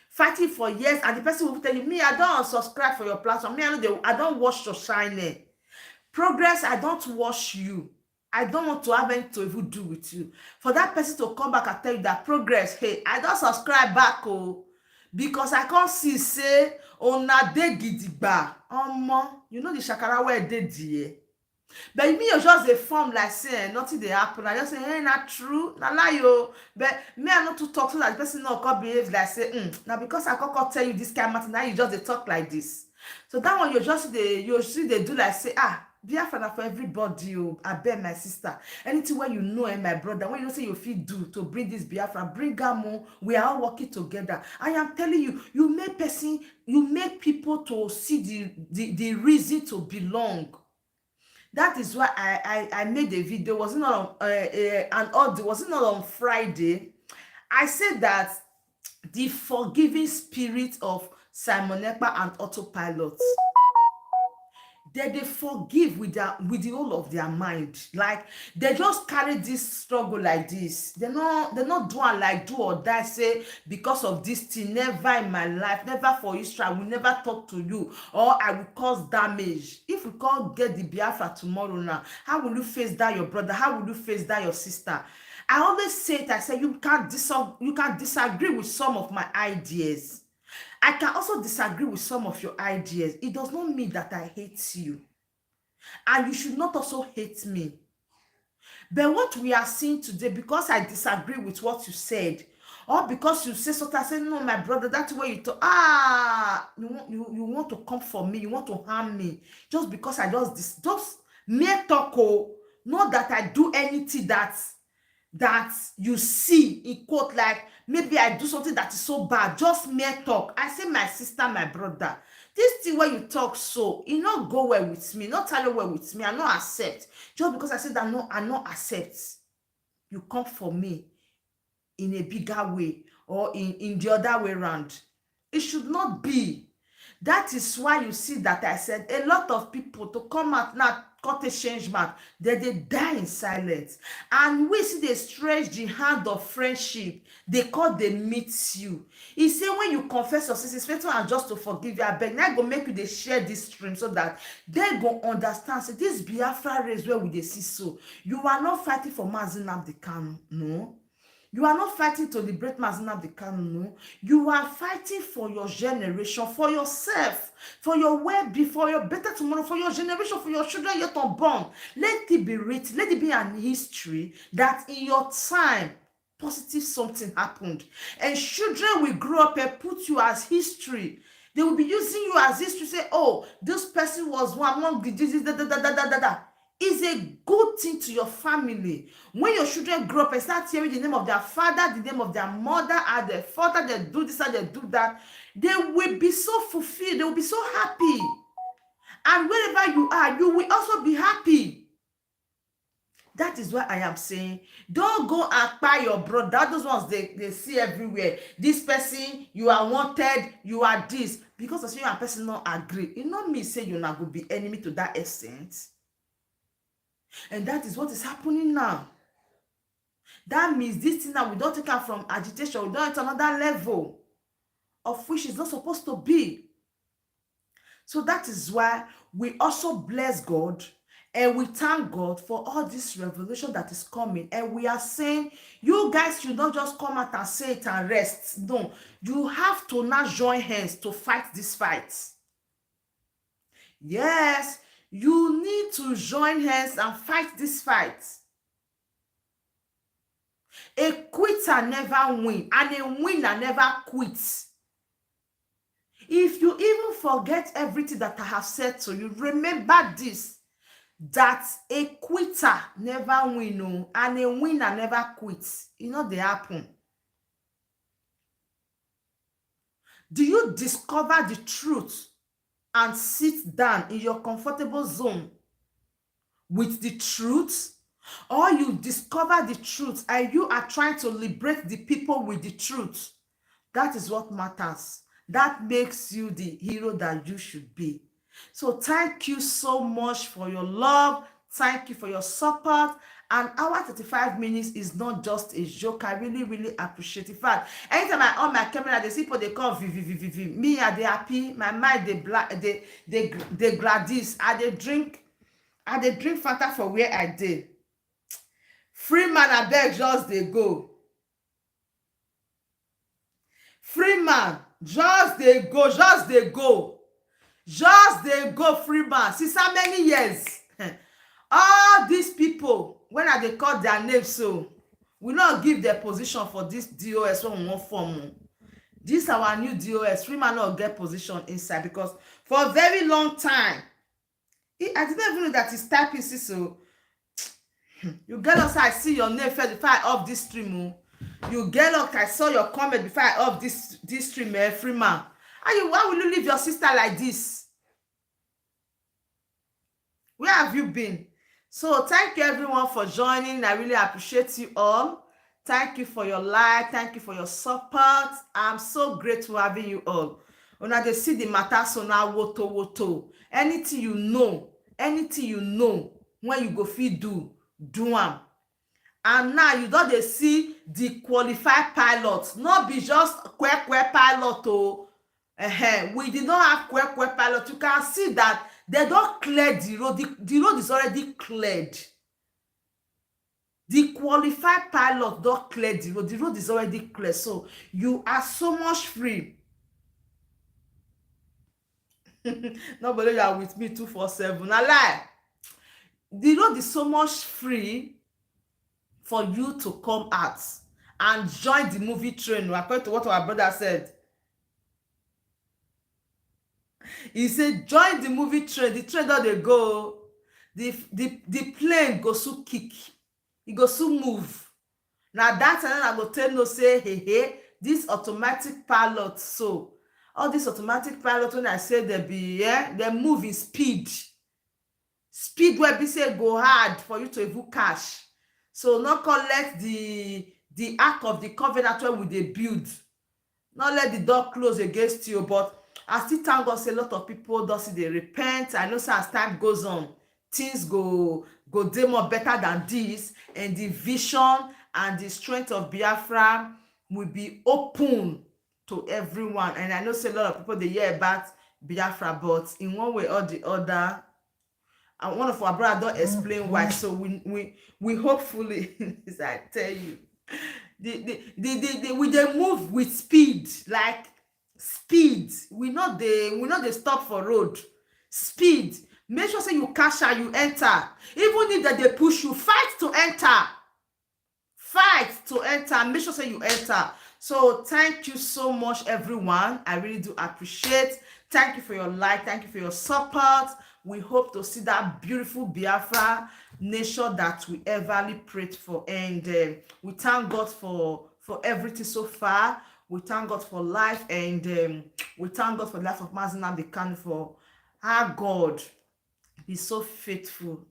Fighting for years, and the person will tell you, me, I don't unsubscribe for your platform. Me, I don't watch your shining. Progress, I don't watch you. I don't want to have anything to even do with you. For that person to come back and tell you that, Progress, hey, I don't subscribe back, oh, because I can't see, say, ona de gidigba. You know the shakara where they there. But me, you just a form like saying nothing they happen. I just say, hey, not true, not lie, yo. But me, I not to talk so that the person not can behave like say, now because I can't tell you this kind of matter, now you just they talk like this. So that one you see they do like say, Biafra for everybody, I beg my sister. Anything where you know, my brother, when you say you feel do to bring this Biafra, bring Gamo, we are all working together. I am telling you, you make people to see the reason to belong. That is why I made a video. Was it not on Friday? I said that the forgiving spirit of Simonekpa and Autopilot, they forgive with the whole of their mind. Like they just carry this struggle like this. They're not doing like do or die, say because of this thing, never in my life, never for history, I will never talk to you, or I will cause damage. If we can't get the Biafra tomorrow now, how will you face that your brother? How will you face that your sister? I always say it, I say you can disagree with some of my ideas. I can also disagree with some of your ideas. It does not mean that I hate you. And you should not also hate me. But what we are seeing today, because I disagree with what you said, or because you say something, I say, no, my brother, that's where you talk. You want to come for me, you want to harm me. Just because I just mere talk, not that I do anything that you see in quote, like maybe I do something that is so bad, just mere talk. I say, my sister, my brother, this thing where you talk so, it not go well with me, not tell you well with me, I not accept. Just because I said that, no, I not accept. You come for me in a bigger way, or in the other way around. It should not be. That is why you see that I said a lot of people to come out now, cut a change man, that they die in silence. And we see they stretch the hand of friendship. They call they meet you. He say when you confess your sins, it's faithful and just to forgive you. I beg, now go make you they share this stream so that they go understand. Say this Biafra race where we they see so. You are not fighting for Mazi Nnamdi Kanu, no. You are not fighting to liberate Mazi Nnamdi Kanu, no. You are fighting for your generation, for yourself, for your well-being, for your better tomorrow, for your generation, for your children yet unborn. Let it be written, let it be an history that in your time, positive something happened. And children will grow up and put you as history. They will be using you as history, say, oh, this person was one among the diseases, is a good thing to your family. When your children grow up and start hearing the name of their father, the name of their mother, and their father, they do this and they do that, they will be so fulfilled, they will be so happy. And wherever you are, you will also be happy. That is why I am saying, don't go and buy your brother. Those ones they see everywhere. This person, you are wanted, you are this. Because of you and person not agree. It not mean say you're not going to be enemy to that extent. And that is what is happening now. That means this thing now, we don't take her from agitation, we don't enter another level of which is not supposed to be. So that is why we also bless God and we thank God for all this revelation that is coming. And we are saying, you guys should not just come out and say it and rest. No, you have to now join hands to fight this fight. Yes, you need to join hands and fight this fight. A quitter never wins, and a winner never quits. If you even forget everything that I have said to you, remember this, that a quitter never wins, and a winner never quits. You know, they happen. Do you discover the truth and sit down in your comfortable zone with the truth? Or you discover the truth and you are trying to liberate the people with the truth? That is what matters. That makes you the hero that you should be. So thank you so much for your love. Thank you for your support. And our 35 minutes is not just a joke. I really, really appreciate it. In fact, anytime I on my camera, the people they call v. Me, I they happy. My mind they Gladys. I drink Fanta for where I did. Freeman, I beg, just they go. Freeman, just they go, just they go. Just they go, Freeman. Since how many years? All these people, when they call their names, so we not give their position for this DOS when we want form. This our new DOS. Freeman not get position inside because for a very long time, I didn't even know that he's typing, so you get us, I see your name first before I off this stream. You get up, I saw your comment before I off this stream, Freeman. Why will you leave your sister like this? Where have you been? So thank you everyone for joining. I really appreciate you all. Thank you for your like. Thank you for your support. I'm so grateful having you all. When they see the matter, so now woto. Anything you know, when you go feed do am. And now you don't dey see the qualified pilots, not be just kwe pilot. We did not have kwe pilot. You can see that they don't clear the road. The road is already cleared. The qualified pilot don't clear the road. The road is already clear. So you are so much free. Nobody you are with me 247. I lie. The road is so much free for you to come out and join the movie train, according to what our brother said. He said, join the movie train. The train don dey go. The plane go so kick. E go so move. Now that time I go tell no say, hey, this automatic pilot. So all this automatic pilot, when I say they be, they move in speed. Speed where be say go hard for you to even cash. So not collect the ark of the covenant where we dey build. Not let the door close against you. But I still thank God say a lot of people don't see they repent. I know so as time goes on, things go dey more better than this, and the vision and the strength of Biafra will be open to everyone. And I know say a lot of people they hear about Biafra, but in one way or the other, and one of our brothers don't explain why. So we hopefully, as I tell you, we they move with speed, like speed. We not they stop for road. Speed. Make sure say you cash out, you enter. Even if that they push you, fight to enter. Fight to enter. Make sure say you enter. So thank you so much, everyone. I really do appreciate. Thank you for your like. Thank you for your support. We hope to see that beautiful Biafra nation that we everly prayed for. And we thank God for everything so far. We thank God for life. And we thank God for the life of Mazi Nnamdi Kanu, for our God is so faithful,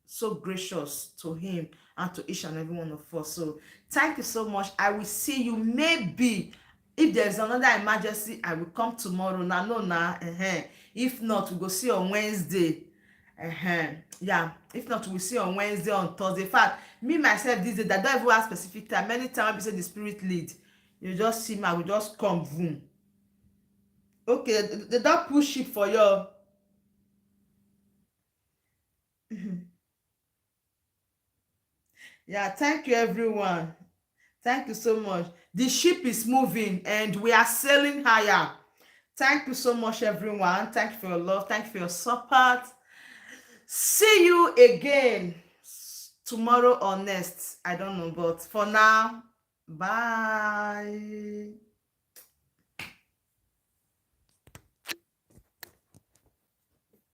so gracious to him and to each and every one of us. So thank you so much. I will see you. Maybe if there's another emergency, I will come tomorrow. If not, we go see on Wednesday. Yeah, if not, we'll see on Wednesday, on Thursday. In fact, me myself this day, that don't even have specific time. Many times we say the spirit lead, you just see me, I will just come boom. Okay, they don't push it for you. Yeah, thank you everyone. Thank you so much. The ship is moving and we are sailing higher. Thank you so much, everyone. Thank you for your love. Thank you for your support. See you again tomorrow or next. I don't know, but for now, bye.